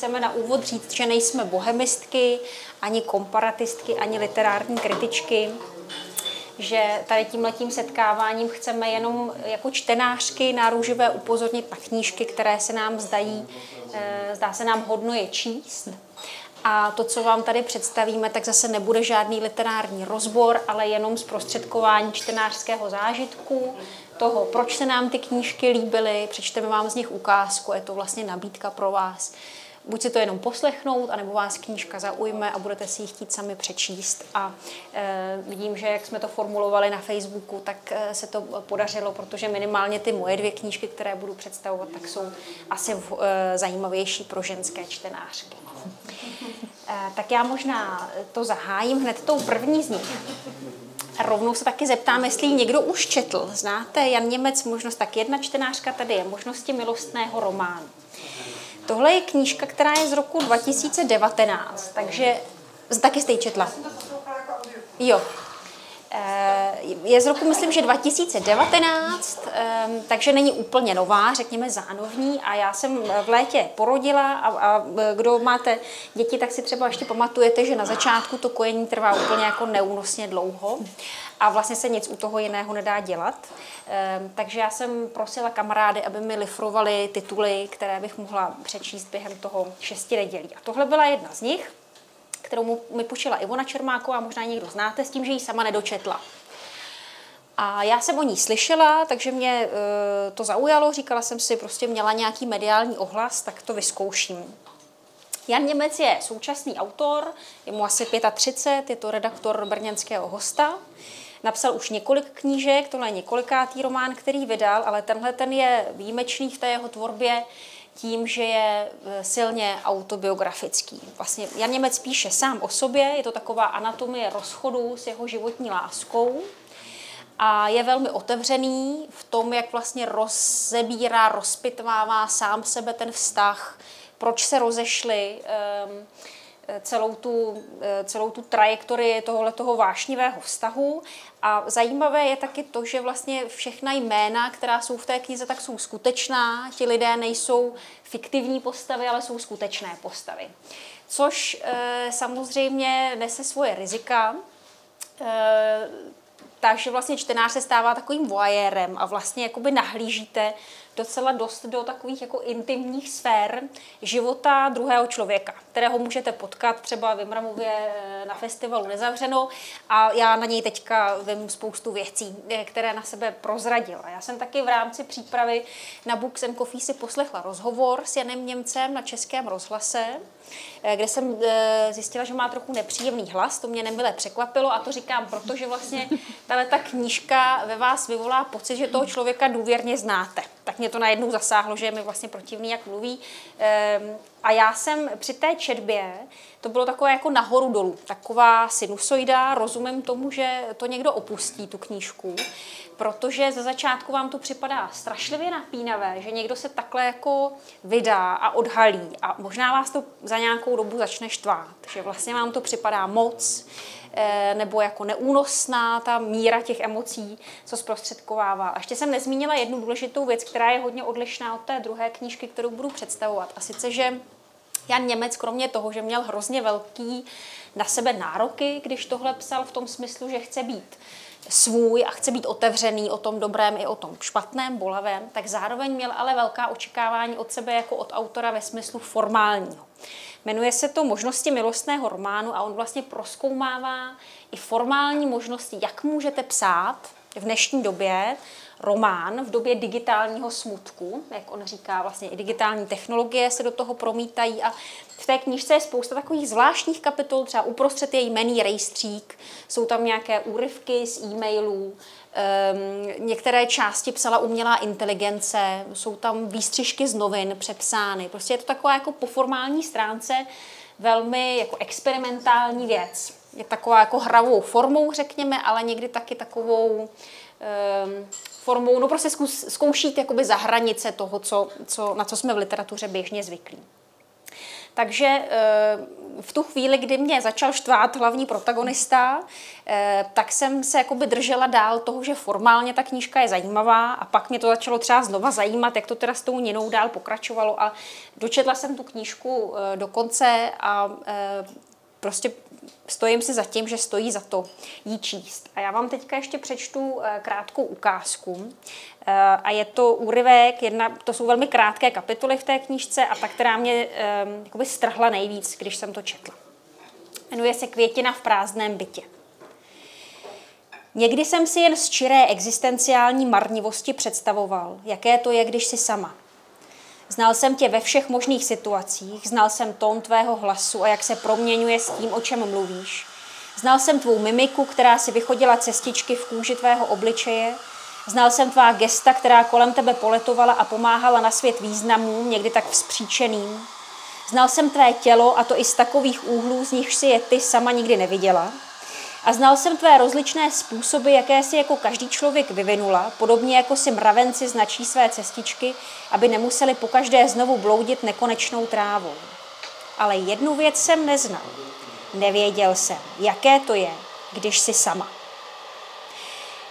chceme na úvod říct, že nejsme bohemistky, ani komparatistky, ani literární kritičky, že tady tímhletím setkáváním chceme jenom jako čtenářky náruživé upozornit na knížky, které se nám zdá se nám hodno je číst. A to, co vám tady představíme, tak zase nebude žádný literární rozbor, ale jenom zprostředkování čtenářského zážitku, toho, proč se nám ty knížky líbily, přečteme vám z nich ukázku, je to vlastně nabídka pro vás. Buď si to jenom poslechnout, anebo vás knížka zaujme a budete si ji chtít sami přečíst. A vidím, že jak jsme to formulovali na Facebooku, tak se to podařilo, protože minimálně ty moje 2 knížky, které budu představovat, tak jsou asi zajímavější pro ženské čtenářky. Tak já možná to zahájím hned tou první z nich. A rovnou se taky zeptám, jestli ji někdo už četl. Znáte Jan Němec, možnost, tak jedna čtenářka tady je, Možnosti milostného románu. Tohle je knížka, která je z roku 2019, takže taky jste ji četla. Jo. Je z roku, myslím, že 2019, takže není úplně nová, řekněme zánovní. A já jsem v létě porodila a kdo máte děti, tak si třeba ještě pamatujete, že na začátku to kojení trvá úplně jako neúnosně dlouho a vlastně se nic u toho jiného nedá dělat. Takže já jsem prosila kamarády, aby mi lifrovali tituly, které bych mohla přečíst během toho 6 nedělí. A tohle byla jedna z nich, kterou mi půjčila Ivona Čermáková, možná někdo znáte, s tím, že ji sama nedočetla. A já jsem o ní slyšela, takže mě to zaujalo, říkala jsem si, prostě měla nějaký mediální ohlas, tak to vyzkouším. Jan Němec je současný autor, je mu asi 35, je to redaktor brněnského Hosta. Napsal už několik knížek, tohle je několikátý román, který vydal, ale tenhle ten je výjimečný v té jeho tvorbě tím, že je silně autobiografický. Vlastně Jan Němec píše sám o sobě, je to taková anatomie rozchodu s jeho životní láskou a je velmi otevřený v tom, jak vlastně rozebírá, rozpitvává sám sebe ten vztah, proč se rozešli, celou tu trajektorii tohoto vášnivého vztahu. A zajímavé je taky to, že vlastně všechna jména, která jsou v té knize, tak jsou skutečná. Ti lidé nejsou fiktivní postavy, ale jsou skutečné postavy. Což samozřejmě nese svoje rizika. Takže vlastně čtenář se stává takovým voyérem a vlastně jakoby nahlížíte docela dost do takových jako intimních sfér života druhého člověka, kterého můžete potkat třeba v Imramově na festivalu Nezavřeno a já na něj teďka vím spoustu věcí, které na sebe prozradila. Já jsem taky v rámci přípravy na Books and Coffee si poslechla rozhovor s Janem Němcem na Českém rozhlase, kde jsem zjistila, že má trochu nepříjemný hlas, to mě nemile překvapilo a to říkám, protože vlastně ta knížka ve vás vyvolá pocit, že toho člověka důvěrně znáte. Tak mě to najednou zasáhlo, že je mi vlastně protivný, jak mluví. A já jsem při té četbě, to bylo takové jako nahoru dolů, taková sinusoida, rozumím tomu, že to někdo opustí, tu knížku, protože ze začátku vám to připadá strašlivě napínavé, že někdo se takhle jako vydá a odhalí a možná vás to za nějakou dobu začne štvát, že vlastně vám to připadá moc, nebo jako neúnosná ta míra těch emocí, co zprostředkovává. A ještě jsem nezmínila jednu důležitou věc, která je hodně odlišná od té druhé knížky, kterou budu představovat. A sice, že Jan Němec, kromě toho, že měl hrozně velký na sebe nároky, když tohle psal v tom smyslu, že chce být svůj a chce být otevřený o tom dobrém i o tom špatném, bolavém, tak zároveň měl ale velká očekávání od sebe jako od autora ve smyslu formálního. Jmenuje se to Možnosti milostného románu a on vlastně prozkoumává i formální možnosti, jak můžete psát v dnešní době román v době digitálního smutku, jak on říká, vlastně i digitální technologie se do toho promítají a v té knížce je spousta takových zvláštních kapitol, třeba uprostřed je jmenný rejstřík, jsou tam nějaké úryvky z e-mailů, některé části psala umělá inteligence, jsou tam výstřižky z novin přepsány, prostě je to taková jako po formální stránce velmi jako experimentální věc. Je taková jako hravou formou, řekněme, ale někdy taky takovou formou, no prostě zkoušít jakoby za hranice toho, na co jsme v literatuře běžně zvyklí. Takže v tu chvíli, kdy mě začal štvát hlavní protagonista, tak jsem se jakoby držela dál toho, že formálně ta knížka je zajímavá a pak mě to začalo třeba znova zajímat, jak to teda s tou Ninou dál pokračovalo a dočetla jsem tu knížku do konce a prostě stojím si za tím, že stojí za to jí číst. A já vám teďka ještě přečtu krátkou ukázku. A je to úryvek, to jsou velmi krátké kapitoly v té knížce a ta, která mě jakoby strhla nejvíc, když jsem to četla. Jmenuje se Květina v prázdném bytě. Někdy jsem si jen z čiré existenciální marnivosti představoval, jaké to je, když jsi sama. Znal jsem tě ve všech možných situacích, znal jsem tón tvého hlasu a jak se proměňuje s tím, o čem mluvíš. Znal jsem tvou mimiku, která si vychodila cestičky v kůži tvého obličeje. Znal jsem tvá gesta, která kolem tebe poletovala a pomáhala na svět významům, někdy tak vzpříčeným. Znal jsem tvé tělo, a to i z takových úhlů, z nichž si je ty sama nikdy neviděla. A znal jsem tvé rozličné způsoby, jaké si jako každý člověk vyvinula, podobně jako si mravenci značí své cestičky, aby nemuseli pokaždé znovu bloudit nekonečnou trávou. Ale jednu věc jsem neznal. Nevěděl jsem, jaké to je, když jsi sama.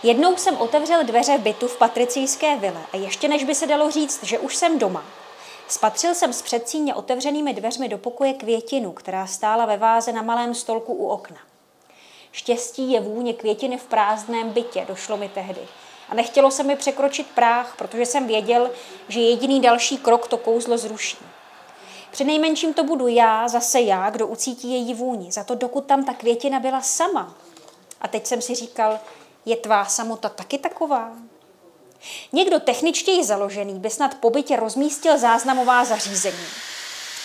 Jednou jsem otevřel dveře bytu v patricijské vile a ještě než by se dalo říct, že už jsem doma, spatřil jsem z předsíně otevřenými dveřmi do pokoje květinu, která stála ve váze na malém stolku u okna. Štěstí je vůně květiny v prázdném bytě, došlo mi tehdy. A nechtělo se mi překročit práh, protože jsem věděl, že jediný další krok to kouzlo zruší. Přinejmenším to budu zase já, kdo ucítí její vůni. Za to dokud tam ta květina byla sama. A teď jsem si říkal, je tvá samota taky taková? Někdo techničtěji založený by snad po bytě rozmístil záznamová zařízení.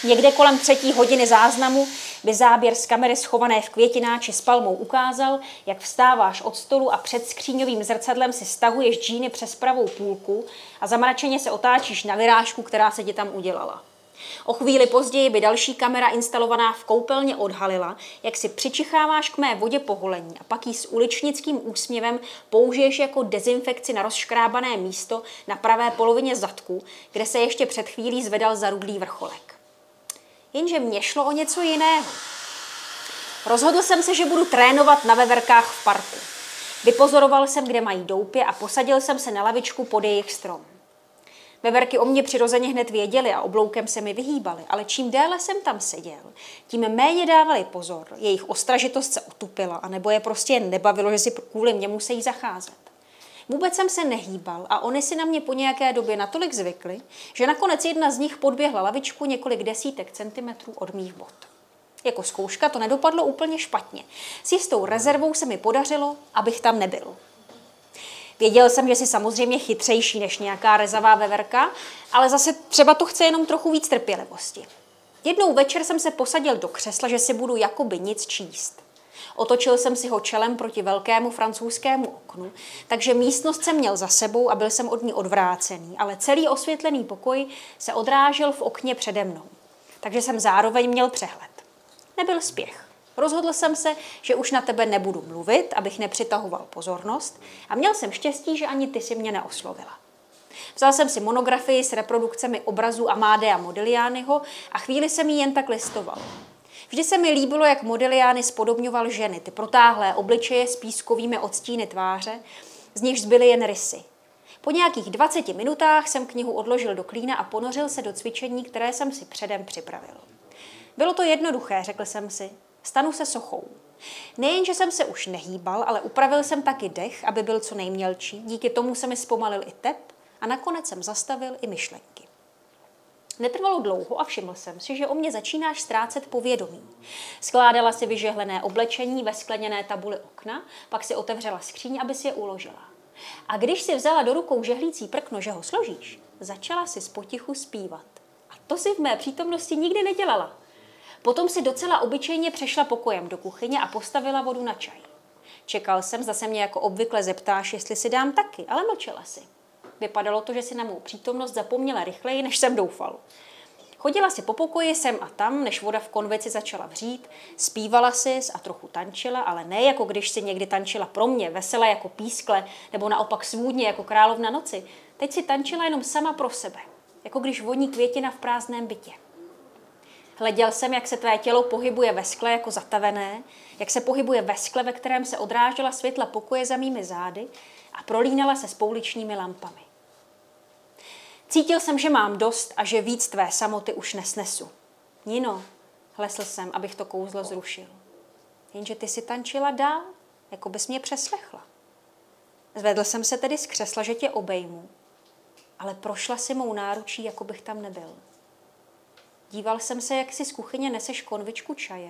Někde kolem 3. hodiny záznamu by záběr z kamery schované v květináči s palmou ukázal, jak vstáváš od stolu a před skříňovým zrcadlem si stahuješ džíny přes pravou půlku a zamračeně se otáčíš na vyrážku, která se ti tam udělala. O chvíli později by další kamera instalovaná v koupelně odhalila, jak si přičicháváš k mé vodě po holení a pak ji s uličnickým úsměvem použiješ jako dezinfekci na rozškrábané místo na pravé polovině zadku, kde se ještě před chvílí zvedal zarudlý vrcholek. Jenže mně šlo o něco jiného. Rozhodl jsem se, že budu trénovat na veverkách v parku. Vypozoroval jsem, kde mají doupě a posadil jsem se na lavičku pod jejich strom. Veverky o mě přirozeně hned věděly a obloukem se mi vyhýbaly, ale čím déle jsem tam seděl, tím méně dávali pozor. Jejich ostražitost se otupila, anebo je prostě jen nebavilo, že si kvůli mě musí zacházet. Vůbec jsem se nehýbal a oni si na mě po nějaké době natolik zvykli, že nakonec jedna z nich podběhla lavičku několik desítek centimetrů od mých bot. Jako zkouška to nedopadlo úplně špatně. S jistou rezervou se mi podařilo, abych tam nebyl. Věděl jsem, že jsi samozřejmě chytřejší než nějaká rezavá veverka, ale zase třeba to chce jenom trochu víc trpělivosti. Jednou večer jsem se posadil do křesla, že si budu jakoby nic číst. Otočil jsem si ho čelem proti velkému francouzskému oknu, takže místnost jsem měl za sebou a byl jsem od ní odvrácený, ale celý osvětlený pokoj se odrážel v okně přede mnou. Takže jsem zároveň měl přehled. Nebyl spěch. Rozhodl jsem se, že už na tebe nebudu mluvit, abych nepřitahoval pozornost a měl jsem štěstí, že ani ty si mě neoslovila. Vzal jsem si monografii s reprodukcemi obrazů Amadea Modiglianiho a chvíli jsem ji jen tak listoval. Vždy se mi líbilo, jak Modigliani spodobňoval ženy, ty protáhlé obličeje s pískovými odstíny tváře, z nichž zbyly jen rysy. Po nějakých 20 minutách jsem knihu odložil do klína a ponořil se do cvičení, které jsem si předem připravil. Bylo to jednoduché, řekl jsem si. Stanu se sochou. Nejenže jsem se už nehýbal, ale upravil jsem taky dech, aby byl co nejmělčí. Díky tomu se mi zpomalil i tep a nakonec jsem zastavil i myšlenky. Netrvalo dlouho a všiml jsem si, že o mě začínáš ztrácet povědomí. Skládala si vyžehlené oblečení ve skleněné tabuli okna, pak si otevřela skříň, aby si je uložila. A když si vzala do rukou žehlící prkno, že ho složíš, začala si potichu zpívat. A to si v mé přítomnosti nikdy nedělala. Potom si docela obyčejně přešla pokojem do kuchyně a postavila vodu na čaj. Čekal jsem, zda se mě jako obvykle zeptáš, jestli si dám taky, ale mlčela si. Vypadalo to, že si na mou přítomnost zapomněla rychleji, než jsem doufal. Chodila si po pokoji sem a tam, než voda v konvici začala vřít, zpívala si a trochu tančila, ale ne jako když si někdy tančila pro mě, vesela jako pískle, nebo naopak svůdně jako královna noci. Teď si tančila jenom sama pro sebe, jako když voní květina v prázdném bytě. Hleděl jsem, jak se tvé tělo pohybuje ve skle jako zatavené, jak se pohybuje ve skle, ve kterém se odrážela světla pokoje za mými zády a prolínala se s pouličními lampami. Cítil jsem, že mám dost a že víc tvé samoty už nesnesu. Nino, hlesl jsem, abych to kouzlo zrušil. Jenže ty si tančila dál, jako bys mě přeslechla. Zvedl jsem se tedy z křesla, že tě obejmu, ale prošla si mou náručí, jako bych tam nebyl. Díval jsem se, jak si z kuchyně neseš konvičku čaje,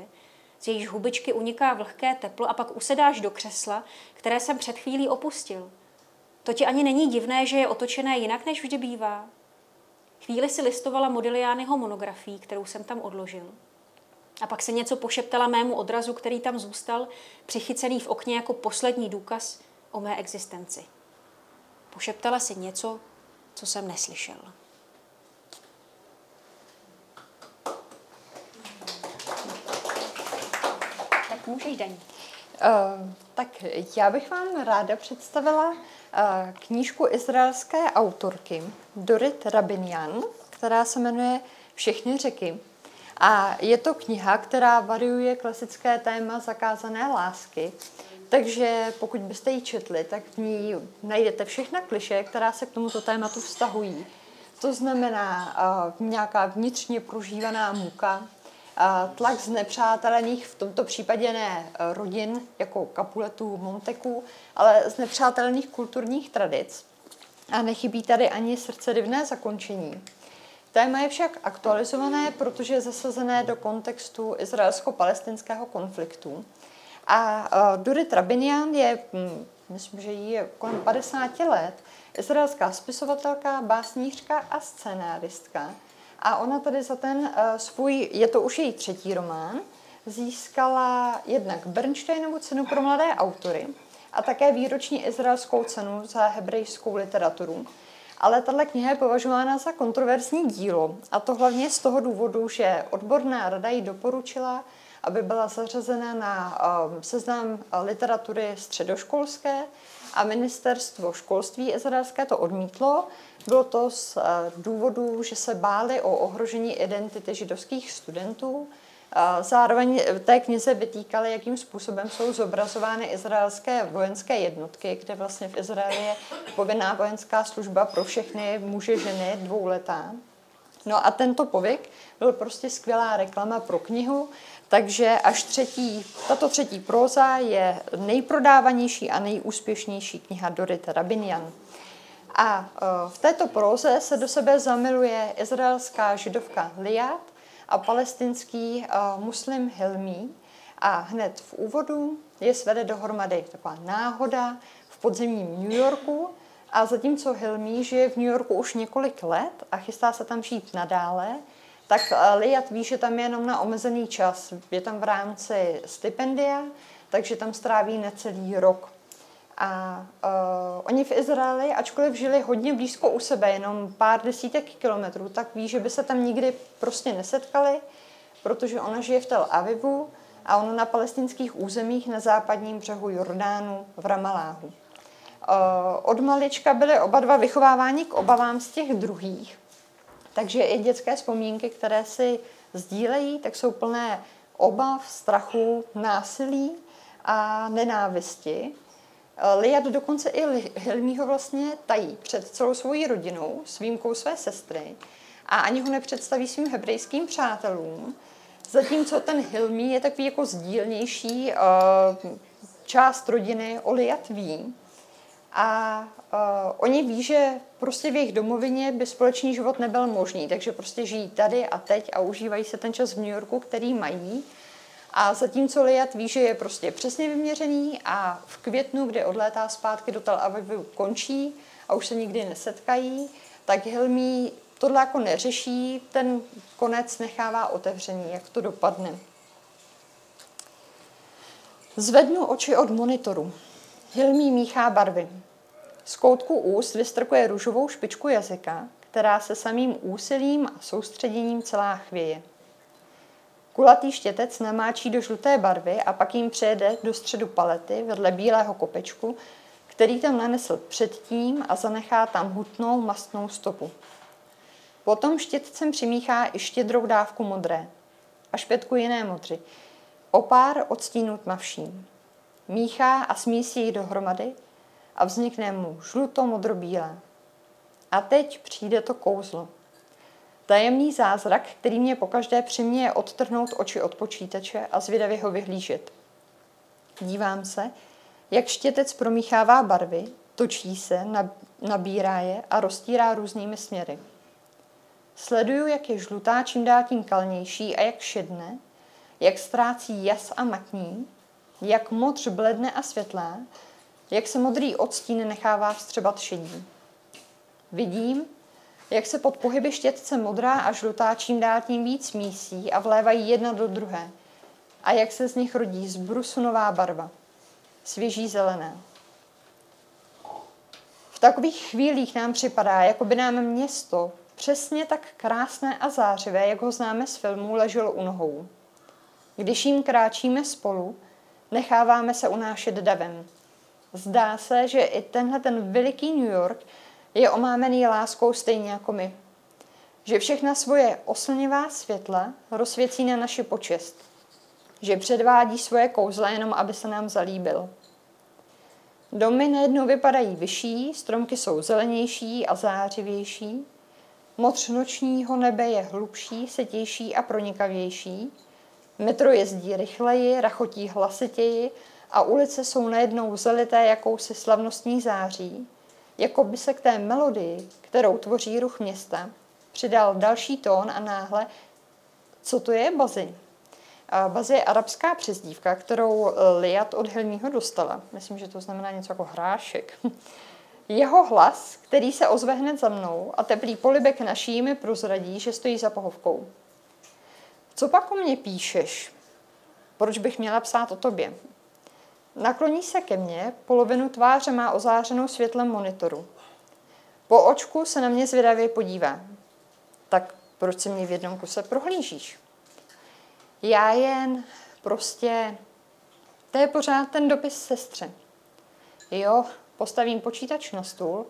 z jejíž hubičky uniká vlhké teplo a pak usedáš do křesla, které jsem před chvílí opustil. To ti ani není divné, že je otočené jinak, než vždy bývá. Chvíli si listovala Modiglianiho monografii, kterou jsem tam odložil. A pak se něco pošeptala mému odrazu, který tam zůstal, přichycený v okně jako poslední důkaz o mé existenci. Pošeptala si něco, co jsem neslyšel. Tak můžeš, Daní. Tak já bych vám ráda představila knížku izraelské autorky Dorit Rabinian, která se jmenuje Všechny řeky. A je to kniha, která variuje klasické téma zakázané lásky. Takže pokud byste ji četli, tak v ní najdete všechna klišé, která se k tomuto tématu vztahují. To znamená nějaká vnitřně prožívaná muka, tlak znepřátelených, v tomto případě ne rodin, jako Capuletů, Monteků, ale znepřátelených kulturních tradic. A nechybí tady ani srdcerivné zakončení. Téma je však aktualizované, protože je zasazené do kontextu izraelsko-palestinského konfliktu. A Dorit Rabinian je, myslím, že jí je kolem 50 let, izraelská spisovatelka, básnířka a scenáristka. A ona tady za ten svůj, je to už její 3. román, získala jednak Bernsteinovu cenu pro mladé autory a také výroční izraelskou cenu za hebrejskou literaturu. Ale tato kniha je považována za kontroverzní dílo, a to hlavně z toho důvodu, že odborná rada jí doporučila, aby byla zařazena na seznam literatury středoškolské, a ministerstvo školství izraelské to odmítlo. Bylo to z důvodu, že se báli o ohrožení identity židovských studentů. Zároveň v té knize vytýkali, jakým způsobem jsou zobrazovány izraelské vojenské jednotky, kde vlastně v Izraeli je povinná vojenská služba pro všechny muže, ženy, 2letá. No a tento povyk byl prostě skvělá reklama pro knihu, takže tato 3. próza je nejprodávanější a nejúspěšnější kniha Dorit Rabinian. A v této próze se do sebe zamiluje izraelská židovka Liat a palestinský muslim Hilmí. A hned v úvodu je svede dohromady taková náhoda v podzemním New Yorku. A zatímco Hilmí žije v New Yorku už několik let a chystá se tam žít nadále, tak Liat ví, že tam je jenom na omezený čas. Je tam v rámci stipendia, takže tam stráví necelý rok. A oni v Izraeli, ačkoliv žili hodně blízko u sebe, jenom pár desítek kilometrů, tak ví, že by se tam nikdy prostě nesetkali, protože ona žije v Tel Avivu a ona na palestinských územích na západním břehu Jordánu v Ramalláhu. Od malička byli oba dva vychováváni k obavám z těch druhých. Takže i dětské vzpomínky, které si sdílejí, tak jsou plné obav, strachu, násilí a nenávisti. Liat dokonce i Hilmího vlastně tají před celou svojí rodinou, s výjimkou své sestry, a ani ho nepředstaví svým hebrejským přátelům, zatímco ten Hilmí je takový jako sdílnější část rodiny, o Liat ví. A oni ví, že prostě v jejich domovině by společný život nebyl možný, takže prostě žijí tady a teď a užívají se ten čas v New Yorku, který mají. A zatímco Liat ví, že je prostě přesně vyměřený a v květnu, kdy odlétá zpátky do Tel Avivu, končí a už se nikdy nesetkají, tak Hilmí tohle jako neřeší, ten konec nechává otevřený, jak to dopadne. Zvednu oči od monitoru. Hilmí míchá barvy. Z koutku úst vystrkuje růžovou špičku jazyka, která se samým úsilím a soustředěním celá chvěje. Kulatý štětec namáčí do žluté barvy a pak jim přejede do středu palety vedle bílého kopečku, který tam nanesl předtím, a zanechá tam hutnou mastnou stopu. Potom štětcem přimíchá i štědrou dávku modré. a špetku jiné modři, o pár odstínů tmavší. Míchá a smísí jich dohromady a vznikne mu žluto-modro-bílé. A teď přijde to kouzlo. Tajemný zázrak, který mě pokaždé přiměje odtrhnout oči od počítače a zvědavě ho vyhlížet. Dívám se, jak štětec promíchává barvy, točí se, nabírá je a roztírá různými směry. Sleduju, jak je žlutá čím dál tím kalnější a jak šedne, jak ztrácí jas a matní, jak modř bledne a světlá, jak se modrý odstín nechává vstřebat šedí. Vidím, jak se pod pohyby štětce modrá a žlutá čím dál tím víc mísí a vlévají jedna do druhé a jak se z nich rodí zbrusu nová barva, svěží zelená. V takových chvílích nám připadá, jako by nám město, přesně tak krásné a zářivé, jak ho známe z filmů, leželo u nohou. Když jim kráčíme spolu, necháváme se unášet davem. Zdá se, že i ten veliký New York je omámený láskou stejně jako my. Že všechna svoje oslnivá světla rozsvěcí na naši počest. Že předvádí svoje kouzla jenom, aby se nám zalíbil. Domy najednou vypadají vyšší, stromky jsou zelenější a zářivější. Modř nočního nebe je hlubší, setější a pronikavější. Metro jezdí rychleji, rachotí hlasitěji a ulice jsou najednou zalité jakousi slavnostní září, jako by se k té melodii, kterou tvoří ruch města, přidal další tón a náhle, co to je Buzzy? Buzzy je arabská přezdívka, kterou Liat od Hilmího dostala. Myslím, že to znamená něco jako hrášek. Jeho hlas, který se ozve hned za mnou a teplý polibek na šíji mi prozradí, že stojí za pohovkou. Co pak o mě píšeš? Proč bych měla psát o tobě? Nakloní se ke mně, polovinu tváře má ozářenou světlem monitoru. Po očku se na mě zvědavě podívá. Tak proč si mě v jednom kuse prohlížíš? Já jen prostě... To je pořád ten dopis sestře. Jo, postavím počítač na stůl.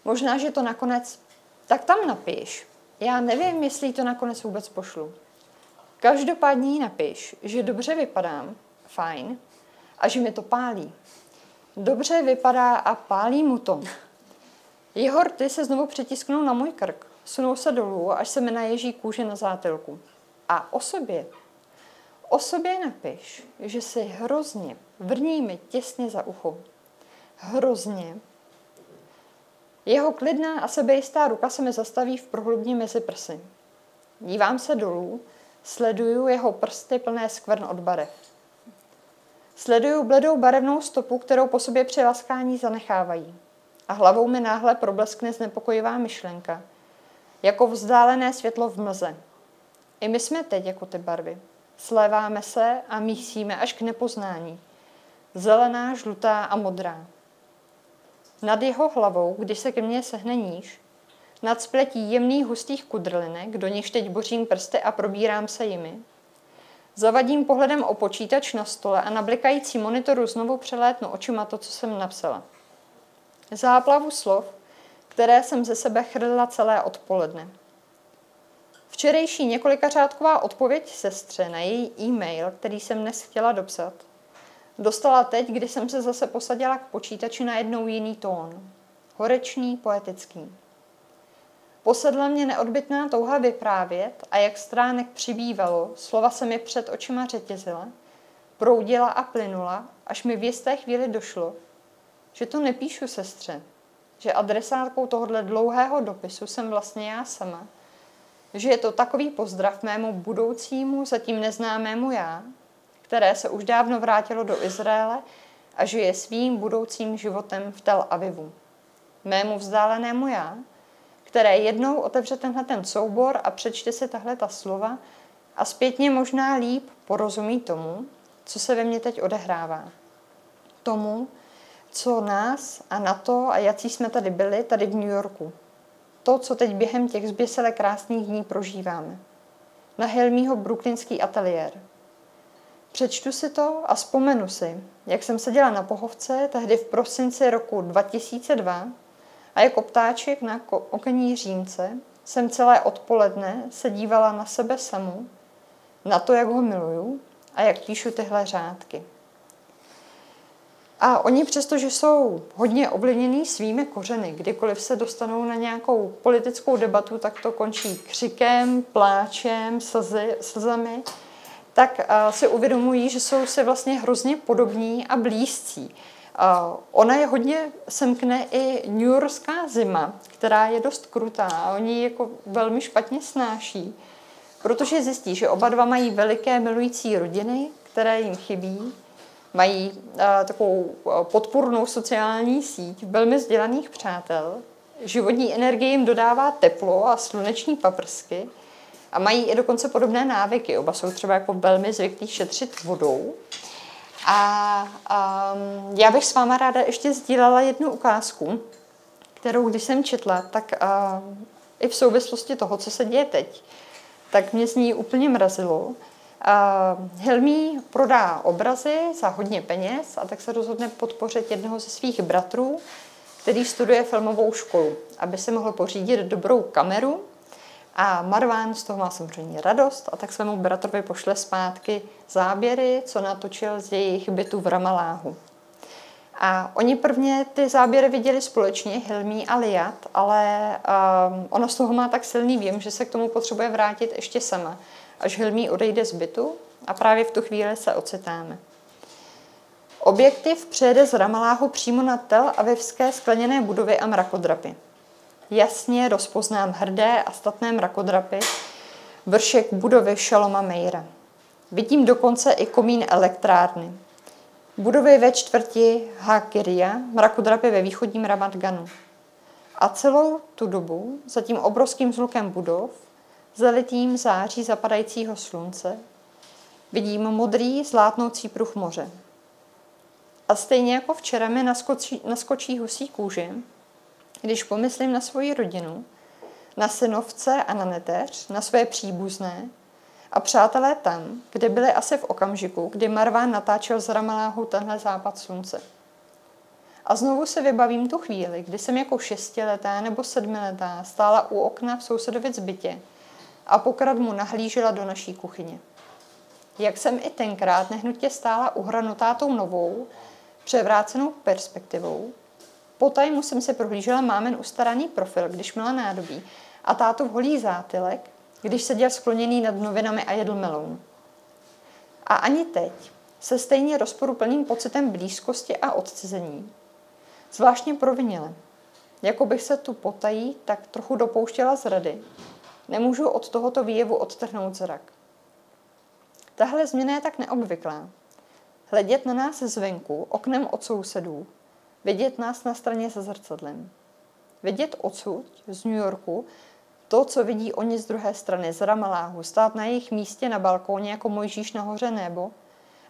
Možná, že to nakonec... Tak tam napiš. Já nevím, jestli to nakonec vůbec pošlu. Každopádně jí napiš, že dobře vypadám, fajn, a že mi to pálí. Dobře vypadá a pálí mu to. Jeho rty se znovu přitisknou na můj krk, sunou se dolů, až se mi naježí kůže na zátylku. A o sobě napiš, že si hrozně, vrní mi těsně za ucho. Hrozně. Jeho klidná a sebejistá ruka se mi zastaví v prohlubní mezi prsy. Dívám se dolů, sleduju jeho prsty plné skvrn od barev. Sleduju bledou barevnou stopu, kterou po sobě při laskání zanechávají. A hlavou mi náhle probleskne znepokojivá myšlenka, jako vzdálené světlo v mlze. I my jsme teď jako ty barvy. Sléváme se a mísíme až k nepoznání. Zelená, žlutá a modrá. Nad jeho hlavou, když se ke mně sehne níž, nad spletí jemných hustých kudrlinek, do nichž teď bořím prsty a probírám se jimi. Zavadím pohledem o počítač na stole a na blikající monitoru znovu přelétnu očima to, co jsem napsala. Záplavu slov, které jsem ze sebe chrlila celé odpoledne. Včerejší několikařádková odpověď sestře na její e-mail, který jsem dnes chtěla dopsat, dostala teď, kdy jsem se zase posadila k počítači na jednou jiný tón. Horečný, poetický. Posedla mě neodbytná touha vyprávět a jak stránek přibývalo, slova se mi před očima řetězila, proudila a plynula, až mi v jisté chvíli došlo, že to nepíšu sestře, že adresátkou tohohle dlouhého dopisu jsem vlastně já sama, že je to takový pozdrav mému budoucímu, zatím neznámému já, které se už dávno vrátilo do Izraele a žije svým budoucím životem v Tel Avivu. Mému vzdálenému já, které jednou otevře ten soubor a přečte si tahleta slova a zpětně možná líp porozumí tomu, co se ve mně teď odehrává. Tomu, co nás a na to a jací jsme tady byli, tady v New Yorku. To, co teď během těch zběsile krásných dní prožíváme. Na Hilmího brooklynský ateliér. Přečtu si to a vzpomenu si, jak jsem seděla na pohovce tehdy v prosinci roku 2002 a jako ptáček na okenní římce jsem celé odpoledne se dívala na sebe samu, na to, jak ho miluju a jak píšu tyhle řádky. A oni přestože jsou hodně ovlivnění svými kořeny, kdykoliv se dostanou na nějakou politickou debatu, tak to končí křikem, pláčem, slzami, tak si uvědomují, že jsou si vlastně hrozně podobní a blízcí. Ona je hodně semkne i newyorská zima, která je dost krutá a oni ji jako velmi špatně snáší, protože zjistí, že oba dva mají veliké milující rodiny, které jim chybí, mají takovou podpůrnou sociální síť velmi vzdělaných přátel, životní energie jim dodává teplo a sluneční paprsky a mají i dokonce podobné návyky. Oba jsou třeba jako velmi zvyklí šetřit vodou. A já bych s váma ráda ještě sdílela jednu ukázku, kterou když jsem četla, tak i v souvislosti toho, co se děje teď, tak mě z ní úplně mrazilo. Helmí prodá obrazy za hodně peněz a tak se rozhodne podpořit jednoho ze svých bratrů, který studuje filmovou školu, aby si mohl pořídit dobrou kameru. A Marván z toho má samozřejmě radost a tak svému bratrovi pošle zpátky záběry, co natočil z jejich bytu v Ramaláhu. A oni prvně ty záběry viděli společně, Hilmí a Liat, ale ona z toho má tak silný věm, že se k tomu potřebuje vrátit ještě sama, až Hilmí odejde z bytu a právě v tu chvíli se ocitáme. Objektiv přejede z Ramaláhu přímo na Tel Avivské skleněné budovy a mrakodrapy. Jasně rozpoznám hrdé a statné mrakodrapy, vršek budovy Šaloma Meira. Vidím dokonce i komín elektrárny. Budovy ve čtvrti Hakiria, mrakodrapy ve východním Ramat Ganu. A celou tu dobu, za tím obrovským zlukem budov, zalitým září zapadajícího slunce, vidím modrý zlátnoucí pruh moře. A stejně jako včera mi naskočí husí kůži, když pomyslím na svoji rodinu, na synovce a na neteř, na své příbuzné a přátelé tam, kde byli asi v okamžiku, kdy Marván natáčel z Ramaláhu tenhle západ slunce. A znovu se vybavím tu chvíli, kdy jsem jako 6letá nebo 7letá stála u okna v sousedovic bytě a pokradmu nahlížela do naší kuchyně. Jak jsem i tenkrát nehnutě stála uhranutátou novou, převrácenou perspektivou, potajmu jsem si prohlížela mámen ustaraný profil, když měla nádobí, a tátův holý zátylek, když seděl skloněný nad novinami a jedl meloun. A ani teď se stejně rozporuplným pocitem blízkosti a odcizení, zvláštně provinile, jako bych se tu potají tak trochu dopouštěla zrady, nemůžu od tohoto výjevu odtrhnout zrak. Tahle změna je tak neobvyklá. Hledět na nás zvenku, oknem od sousedů, vidět nás na straně za zrcadlem. Vidět odsud, z New Yorku, to, co vidí oni z druhé strany, z Ramaláhu, stát na jejich místě na balkóně jako Mojžíš nahoře nebo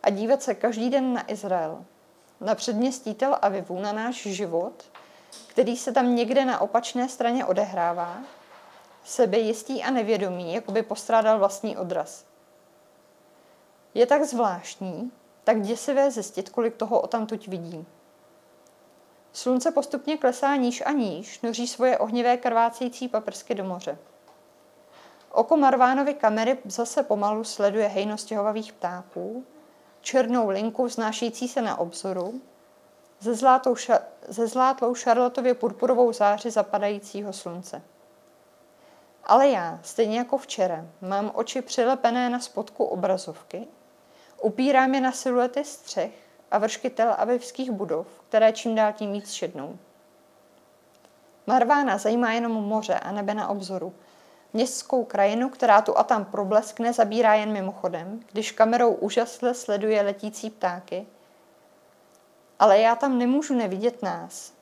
a dívat se každý den na Izrael, na předměstí Tel Avivu, na náš život, který se tam někde na opačné straně odehrává, sebejistý a nevědomý, jako by postrádal vlastní odraz. Je tak zvláštní, tak děsivé zjistit, kolik toho odtamtud vidí. Slunce postupně klesá níž a níž, noří svoje ohnivé krvácející paprsky do moře. Oko Marvánovy kamery zase pomalu sleduje hejnost stěhovavých ptáků, černou linku vznášející se na obzoru, ze zlátlou šarlatově purpurovou záři zapadajícího slunce. Ale já, stejně jako včera, mám oči přilepené na spodku obrazovky, upírám je na siluety střech a vršky Tel Avivských budov, které čím dál tím víc šednou. Marvána zajímá jenom moře a nebe na obzoru. Městskou krajinu, která tu a tam probleskne, zabírá jen mimochodem, když kamerou úžasle sleduje letící ptáky. Ale já tam nemůžu nevidět nás.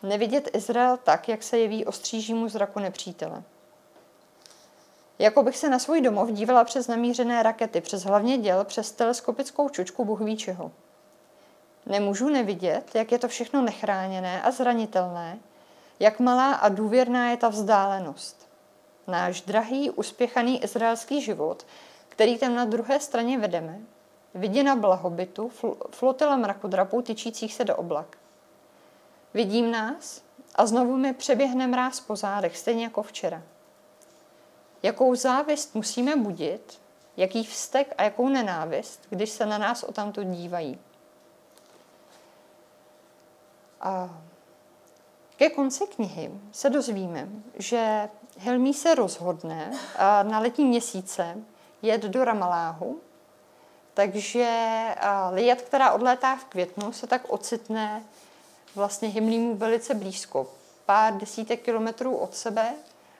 Nevidět Izrael tak, jak se jeví ostřížímu zraku nepřítele. Jako bych se na svůj domov dívala přes namířené rakety, přes hlavně děl, přes teleskopickou čočku Bůh ví čeho. Nemůžu nevidět, jak je to všechno nechráněné a zranitelné, jak malá a důvěrná je ta vzdálenost. Náš drahý, uspěchaný izraelský život, který tam na druhé straně vedeme, viděna blahobytu, flotila mrakodrapů tyčících se do oblak. Vidím nás a znovu mi přeběhne mráz po zádech, stejně jako včera. Jakou závist musíme budit, jaký vztek a jakou nenávist, když se na nás odtamtud dívají. A ke konci knihy se dozvíme, že Hilmí se rozhodne na letní měsíce jet do Ramalláhu, takže Lijat, která odlétá v květnu, se tak ocitne vlastně Hilmímu velice blízko, pár desítek kilometrů od sebe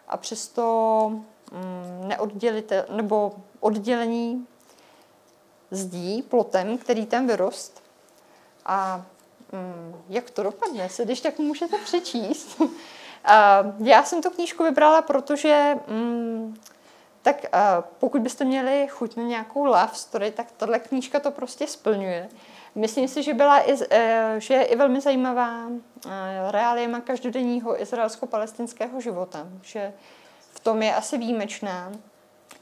a přesto oddělení zdí, plotem, který tam vyrost. A jak to dopadne, se když tak můžete přečíst. Já jsem tu knížku vybrala, protože pokud byste měli chuť na nějakou love story, tak tahle knížka to prostě splňuje. Myslím si, že je i velmi zajímavá reáliema každodenního izraelsko-palestinského života, že v tom je asi výjimečná.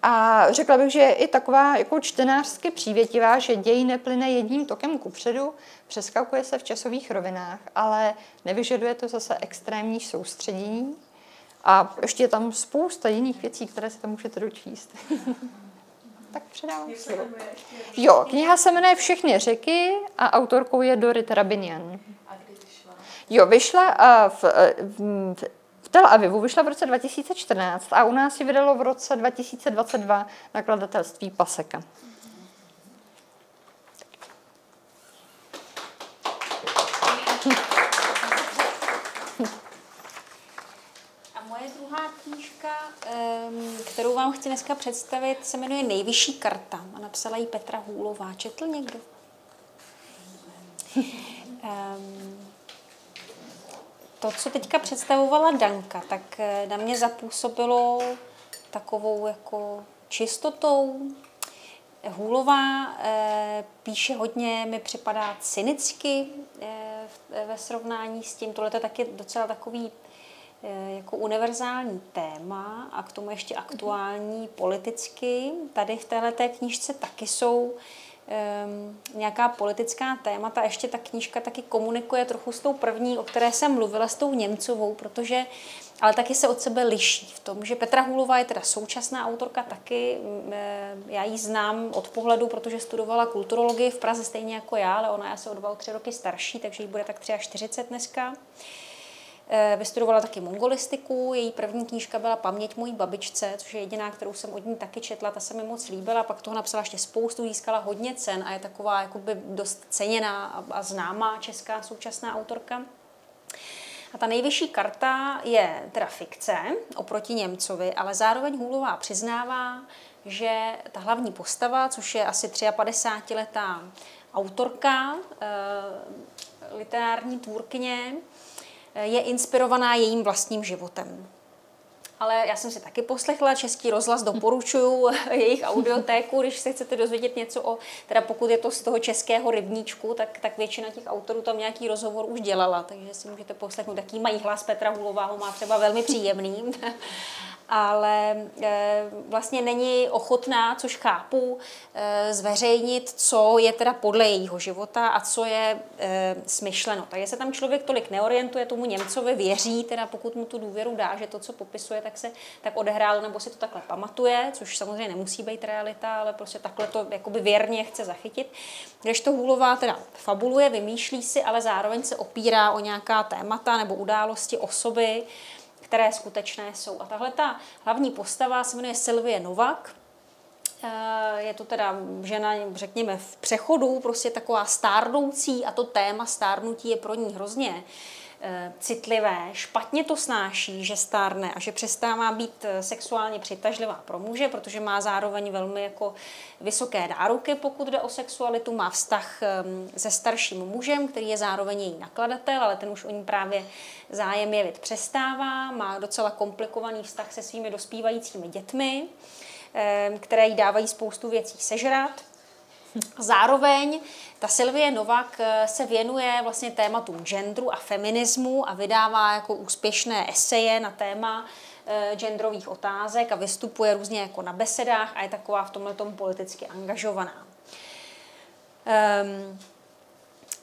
A řekla bych, že je i taková jako čtenářsky přívětivá, že děj neplyne jedním tokem kupředu, přeskakuje se v časových rovinách, ale nevyžaduje to zase extrémní soustředění. A ještě je tam spousta jiných věcí, které se tam můžete dočíst. Tak předávám slovo. Jo, kniha se jmenuje Všechny řeky a autorkou je Dorit Rabinian. A kdy vyšla? Jo, vyšla v Tel Avivu, vyšla v roce 2014 a u nás ji vydalo v roce 2022 nakladatelství Paseka. A moje druhá knížka, kterou vám chci dneska představit, se jmenuje Nejvyšší karta a napsala ji Petra Hůlová. Četl někdo? To, co teďka představovala Danka, tak na mě zapůsobilo takovou jako čistotou. Hůlová píše hodně, mi připadá cynicky ve srovnání s tím. Tohle je taky docela takový jako univerzální téma a k tomu ještě aktuální politicky. Tady v téhleté knížce taky jsou nějaká politická témata. Ještě ta knížka taky komunikuje trochu s tou první, o které jsem mluvila, s tou Němcovou, protože ale taky se od sebe liší v tom, že Petra Hůlová je teda současná autorka taky. Já ji znám od pohledu, protože studovala kulturologii v Praze stejně jako já, ale ona je asi o 2-3 roky starší, takže jí bude tak 43 dneska. Vystudovala taky mongolistiku, její první knížka byla Paměť mojí babičce, což je jediná, kterou jsem od ní taky četla, ta se mi moc líbila, pak toho napsala ještě spoustu, získala hodně cen a je taková jakoby dost ceněná a známá česká současná autorka. A ta Nejvyšší karta je teda fikce oproti Němcovi, ale zároveň Hůlová přiznává, že ta hlavní postava, což je asi 53letá autorka, literární tvůrkyně, je inspirovaná jejím vlastním životem. Ale já jsem si taky poslechla, Český rozhlas doporučuju jejich audiotéku, když se chcete dozvědět něco o, teda pokud je to z toho českého rybníčku, tak většina těch autorů tam nějaký rozhovor už dělala, takže si můžete poslechnout, taký mají hlas. Petra Hůlová ho má třeba velmi příjemný, ale vlastně není ochotná, což chápu, zveřejnit, co je teda podle jejího života a co je smyšleno. Takže se tam člověk tolik neorientuje, tomu Němcovi věří, teda pokud mu tu důvěru dá, že to, co popisuje, tak odehrálo, nebo si to takhle pamatuje, což samozřejmě nemusí být realita, ale prostě takhle to jakoby věrně chce zachytit. Když to Hůlová teda fabuluje, vymýšlí si, ale zároveň se opírá o nějaká témata nebo události, osoby, které skutečné jsou. A tahle ta hlavní postava se jmenuje Sylvie Novak. Je to teda žena, řekněme, v přechodu, prostě taková stárnoucí a to téma stárnutí je pro ní hrozně citlivé, špatně to snáší, že stárne a že přestává být sexuálně přitažlivá pro muže, protože má zároveň velmi jako vysoké nároky, pokud jde o sexualitu, má vztah se starším mužem, který je zároveň její nakladatel, ale ten už o ní právě zájem jevit přestává, má docela komplikovaný vztah se svými dospívajícími dětmi, které jí dávají spoustu věcí sežrat. Zároveň ta Sylvie Novak se věnuje vlastně tématům genderu a feminismu a vydává jako úspěšné eseje na téma genderových otázek a vystupuje různě jako na besedách a je taková v tomhletom politicky angažovaná.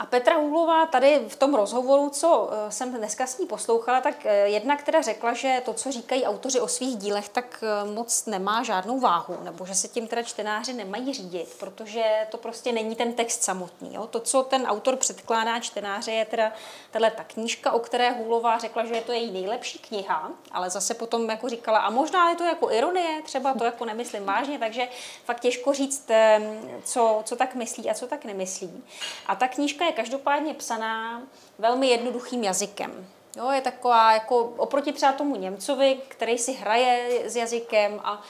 A Petra Hůlová tady v tom rozhovoru, co jsem dneska s ní poslouchala, tak jedna, která řekla, že to, co říkají autoři o svých dílech, tak moc nemá žádnou váhu, nebo že se tím teda čtenáři nemají řídit, protože to prostě není ten text samotný. Jo? To, co ten autor předkládá čtenáře, je teda ta knížka, o které Hůlová řekla, že je to její nejlepší kniha, ale zase potom jako říkala, a možná je to jako ironie, třeba to jako nemyslím vážně, takže fakt těžko říct, co tak myslí a co tak nemyslí. A ta knížka je každopádně psaná velmi jednoduchým jazykem. Jo, je taková jako oproti třeba tomu Němcovi, který si hraje s jazykem a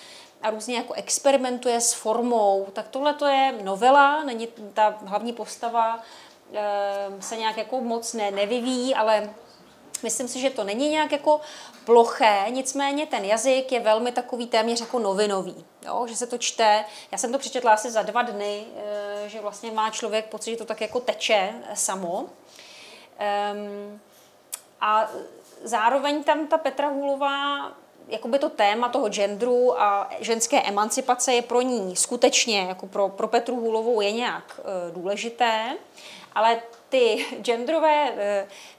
různě jako experimentuje s formou, tak tohle to je novela, není ta hlavní postava se nějak jako moc nevyvíjí, ale myslím si, že to není nějak jako ploché, nicméně ten jazyk je velmi takový téměř jako novinový, jo? Že se to čte. Já jsem to přečetla asi za 2 dny, že vlastně má člověk pocit, že to tak jako teče samo. A zároveň tam ta Petra Hůlová, jakoby to téma toho genderu a ženské emancipace je pro ní skutečně, jako pro Petru Hůlovou je nějak důležité, ale ty genderové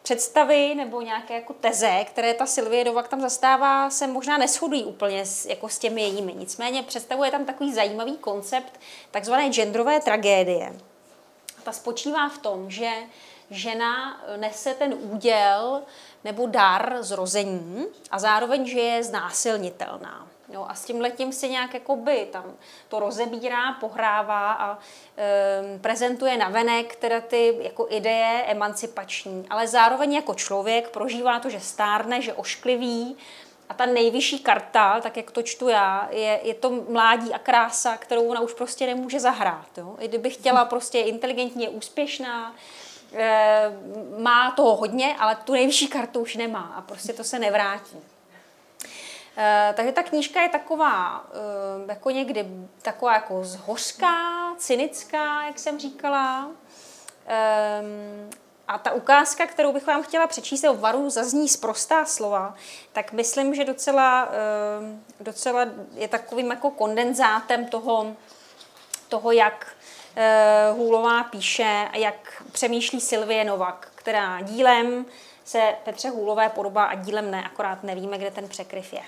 představy nebo nějaké jako teze, které ta Sylvie Novak tam zastává, se možná neshodují úplně jako s těmi jejími. Nicméně představuje tam takový zajímavý koncept takzvané genderové tragédie. Ta spočívá v tom, že žena nese ten úděl nebo dar zrození a zároveň, že je znásilnitelná. Jo, a s tímhletím si nějak jakoby tam to rozebírá, pohrává a prezentuje navenek teda ty jako ideje emancipační, ale zároveň jako člověk prožívá to, že stárne, že oškliví a ta nejvyšší karta, tak jak to čtu já, je to mládí a krása, kterou ona už prostě nemůže zahrát. Jo? I kdyby chtěla prostě inteligentně, úspěšná, má toho hodně, ale tu nejvyšší kartu už nemá a prostě to se nevrátí. Takže ta knížka je taková jako někdy taková jako zhořká, cynická, jak jsem říkala. A ta ukázka, kterou bych vám chtěla přečíst, o varu zazní sprostá slova, tak myslím, že docela je takovým jako kondenzátem toho jak Hůlová píše a jak přemýšlí Sylvie Novak, která dílem se Petře Hůlové podobá a dílem ne, akorát nevíme, kde ten překryv je.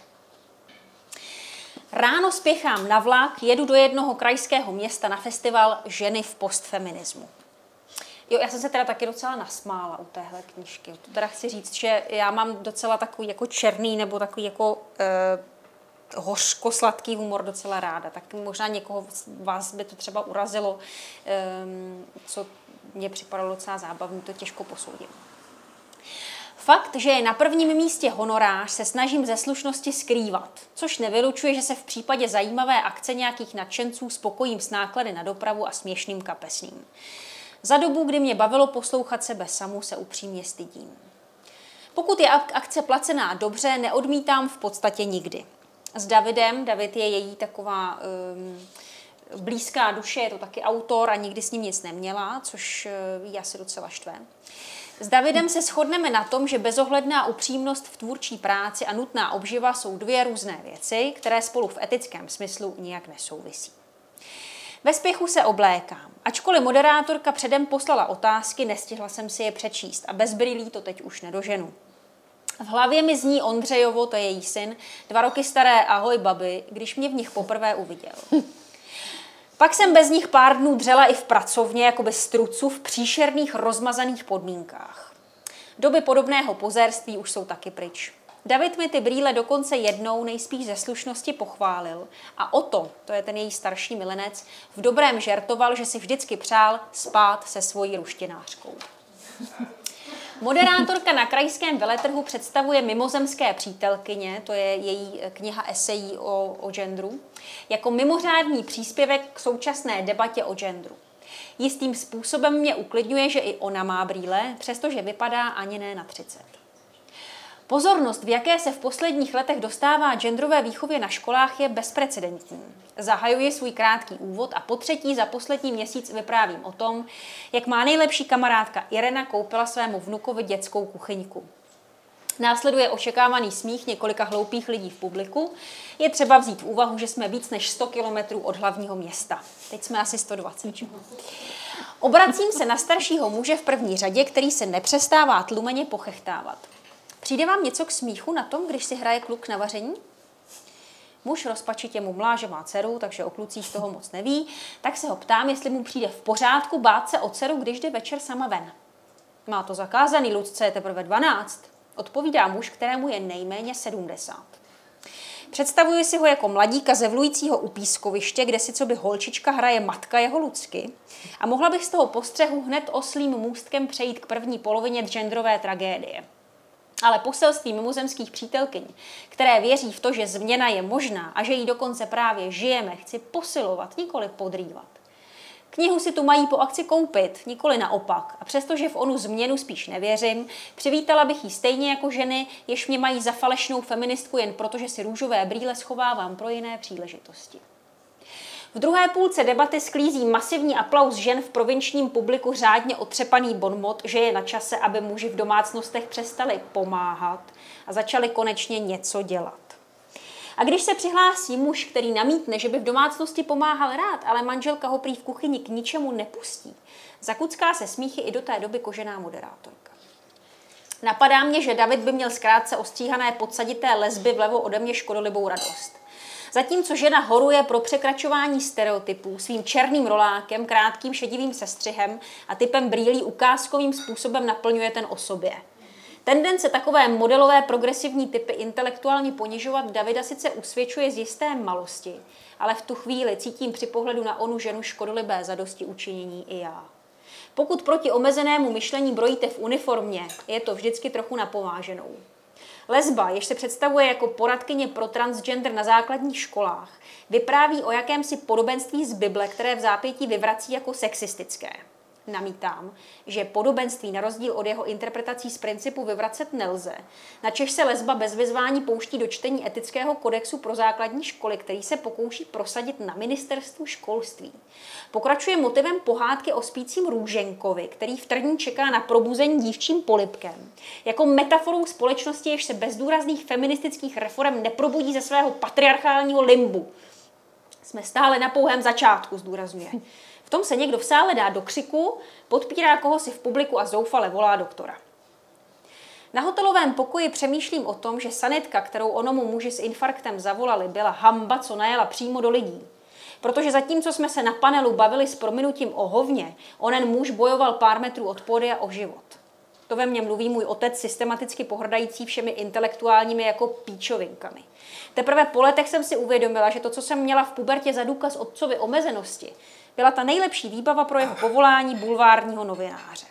Ráno spěchám na vlak, jedu do jednoho krajského města na festival Ženy v postfeminismu. Jo, já jsem se teda taky docela nasmála u téhle knížky. To teda chci říct, že já mám docela takový jako černý nebo takový jako hořko-sladký humor docela ráda. Tak možná někoho z vás by to třeba urazilo, co mně připadalo docela zábavný, to těžko posoudím. Fakt, že je na prvním místě honorář, se snažím ze slušnosti skrývat, což nevylučuje, že se v případě zajímavé akce nějakých nadšenců spokojím s náklady na dopravu a směšným kapesným. Za dobu, kdy mě bavilo poslouchat sebe samu, se upřímně stydím. Pokud je akce placená dobře, neodmítám v podstatě nikdy. S Davidem, David je její taková blízká duše, je to taky autor a nikdy s ním nic neměla, což jí asi docela štve. S Davidem se shodneme na tom, že bezohledná upřímnost v tvůrčí práci a nutná obživa jsou 2 různé věci, které spolu v etickém smyslu nijak nesouvisí. Ve spěchu se oblékám. Ačkoliv moderátorka předem poslala otázky, nestihla jsem si je přečíst a bez brýlí to teď už nedoženu. V hlavě mi zní Ondřejovo, to je její syn, 2 roky staré ahoj babi, když mě v nich poprvé uviděl. Pak jsem bez nich pár dnů dřela i v pracovně, jako bez struců, v příšerných rozmazaných podmínkách. Doby podobného pozérství už jsou taky pryč. David mi ty brýle dokonce jednou nejspíš ze slušnosti pochválil a to je ten její starší milenec, v dobrém žertoval, že si vždycky přál spát se svojí ruštinářkou. Moderátorka na krajském veletrhu představuje mimozemské přítelkyně, to je její kniha esejí o genderu, jako mimořádný příspěvek k současné debatě o genderu. Jistým způsobem mě uklidňuje, že i ona má brýle, přestože vypadá ani ne na 30. Pozornost, v jaké se v posledních letech dostává genderové výchově na školách, je bezprecedentní. Zahajuji svůj krátký úvod a po 3. za poslední měsíc vyprávím o tom, jak má nejlepší kamarádka Irena koupila svému vnukovi dětskou kuchyňku. Následuje očekávaný smích několika hloupých lidí v publiku. Je třeba vzít v úvahu, že jsme víc než 100 kilometrů od hlavního města. Teď jsme asi 120. Obracím se na staršího muže v první řadě, který se nepřestává tlumeně pochechtávat. Přijde vám něco k smíchu na tom, když si hraje kluk na vaření? Muž rozpačitě mumlá, že má dceru, takže o klucích toho moc neví, tak se ho ptám, jestli mu přijde v pořádku bát se o dceru, když jde večer sama ven. Má to zakázaný, Lucce je teprve 12, odpovídá muž, kterému je nejméně 70. Představuji si ho jako mladíka zevlujícího u pískoviště, kde si coby holčička hraje matka jeho Lucky, a mohla bych z toho postřehu hned oslým můstkem přejít k první polovině genderové tragédie. Ale poselství mimozemských přítelkyň, které věří v to, že změna je možná a že ji dokonce právě žijeme, chci posilovat, nikoli podrývat. Knihu si tu mají po akci koupit, nikoli naopak. A přestože v onu změnu spíš nevěřím, přivítala bych ji stejně jako ženy, jež mě mají za falešnou feministku jen proto, že si růžové brýle schovávám pro jiné příležitosti. V druhé půlce debaty sklízí masivní aplaus žen v provinčním publiku řádně otřepaný bonmot, že je na čase, aby muži v domácnostech přestali pomáhat a začali konečně něco dělat. A když se přihlásí muž, který namítne, že by v domácnosti pomáhal rád, ale manželka ho prý v kuchyni k ničemu nepustí, zakucká se smíchy i do té doby kožená moderátorka. Napadá mě, že David by měl zkrátce ostříhané podsadité lesby vlevo ode mě škodolibou radost. Zatímco žena horuje pro překračování stereotypů svým černým rolákem, krátkým šedivým sestřihem a typem brýlí ukázkovým způsobem naplňuje ten o sobě. Tendence takové modelové progresivní typy intelektuálně ponižovat Davida sice usvědčuje z jisté malosti, ale v tu chvíli cítím při pohledu na onu ženu škodolibé zadosti učinění i já. Pokud proti omezenému myšlení brojíte v uniformě, je to vždycky trochu napováženou. Lesba, jež se představuje jako poradkyně pro transgender na základních školách, vypráví o jakémsi podobenství z Bible, které v zápětí vyvrací jako sexistické. Namítám, že podobenství na rozdíl od jeho interpretací z principu vyvracet nelze, načež se lesba bez vyzvání pouští do čtení etického kodexu pro základní školy, který se pokouší prosadit na ministerstvu školství. Pokračuje motivem pohádky o spícím růženkovi, který v trní čeká na probuzení dívčím polibkem. Jako metaforou společnosti, jež se bez důrazných feministických reforem neprobudí ze svého patriarchálního limbu. Jsme stále na pouhém začátku, zdůrazňuje. V tom se někdo v sále dá do křiku, podpírá kohosi v publiku a zoufale volá doktora. Na hotelovém pokoji přemýšlím o tom, že sanitka, kterou onomu muži s infarktem zavolali, byla hamba, co najela přímo do lidí. Protože zatímco jsme se na panelu bavili s prominutím o hovně, onen muž bojoval pár metrů od pódia o život. To ve mně mluví můj otec, systematicky pohrdající všemi intelektuálními jako píčovinkami. Teprve po letech jsem si uvědomila, že to, co jsem měla v pubertě za důkaz otcovy omezenosti, byla ta nejlepší výbava pro jeho povolání bulvárního novináře.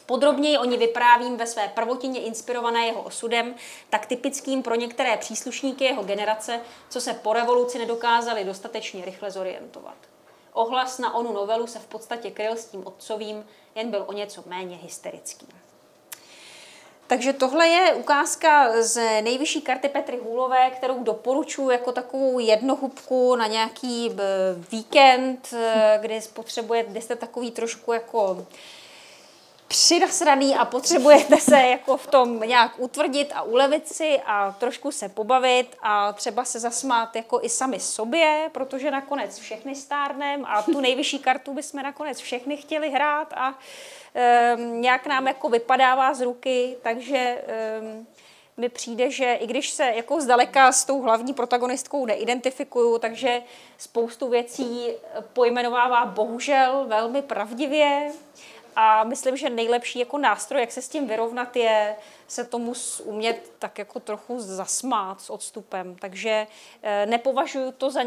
Podrobněji o ní vyprávím ve své prvotině inspirované jeho osudem, tak typickým pro některé příslušníky jeho generace, co se po revoluci nedokázali dostatečně rychle zorientovat. Ohlas na onu novelu se v podstatě kryl s tím otcovým, jen byl o něco méně hysterický. Takže tohle je ukázka z nejvyšší karty Petry Hůlové, kterou doporučuji jako takovou jednohubku na nějaký víkend, kdy jste takový trošku jako přinasraný a potřebujete se jako v tom nějak utvrdit a ulevit si a trošku se pobavit a třeba se zasmát jako i sami sobě, protože nakonec všechny stárnem a tu nejvyšší kartu bychom nakonec všechny chtěli hrát a nějak nám jako vypadává z ruky, takže mi přijde, že i když se jako zdaleka s tou hlavní protagonistkou neidentifikuju, takže spoustu věcí pojmenovává bohužel velmi pravdivě. A myslím, že nejlepší jako nástroj, jak se s tím vyrovnat, je se tomu umět tak jako trochu zasmát s odstupem. Takže nepovažuji to za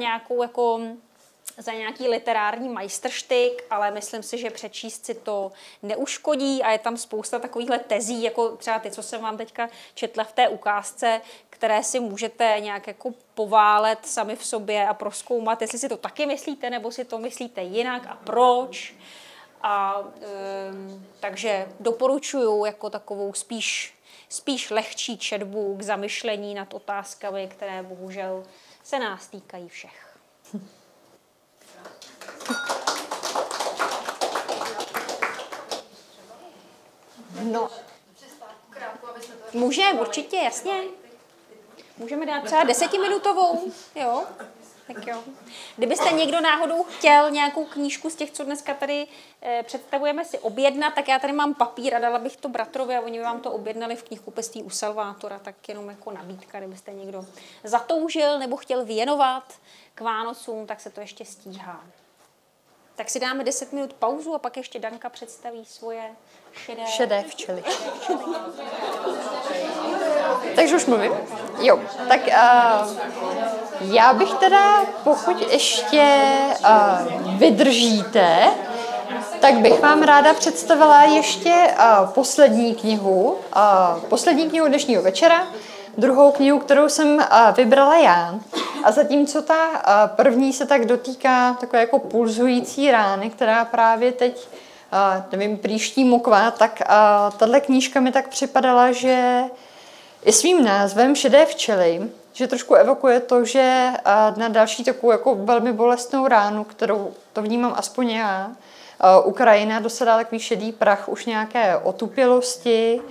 nějaký literární majstrštyk, ale myslím si, že přečíst si to neuškodí a je tam spousta takovýchhle tezí, jako třeba ty, co jsem vám teďka četla v té ukázce, které si můžete nějak jako poválet sami v sobě a prozkoumat, jestli si to taky myslíte, nebo si to myslíte jinak a proč. Takže doporučuji jako takovou spíš lehčí četbu k zamyšlení nad otázkami, které bohužel se nás týkají všech. No. Může, určitě, jasně. Můžeme dát třeba 10minutovou, jo? Tak jo. Kdybyste někdo náhodou chtěl nějakou knížku z těch, co dneska tady představujeme, si objednat, tak já tady mám papír a dala bych to bratrovi a oni by vám to objednali v knihkupectví u Salvátora, tak jenom jako nabídka, kdybyste někdo zatoužil nebo chtěl věnovat k Vánocům, tak se to ještě stíhá. Tak si dáme 10 minut pauzu a pak ještě Danka představí svoje šedé včely. Takže už mluvím. Jo, tak já bych teda, pokud ještě vydržíte, tak bych vám ráda představila ještě poslední knihu dnešního večera, druhou knihu, kterou jsem vybrala já. A zatímco ta první se tak dotýká takové jako pulzující rány, která právě teď, nevím, příští mokva, tak tahle knížka mi tak připadala, že i svým názvem Šedé včely, že trošku evokuje to, že na další takovou jako velmi bolestnou ránu, kterou to vnímám aspoň já, Ukrajina dosadá takový šedý prach už nějaké otupělosti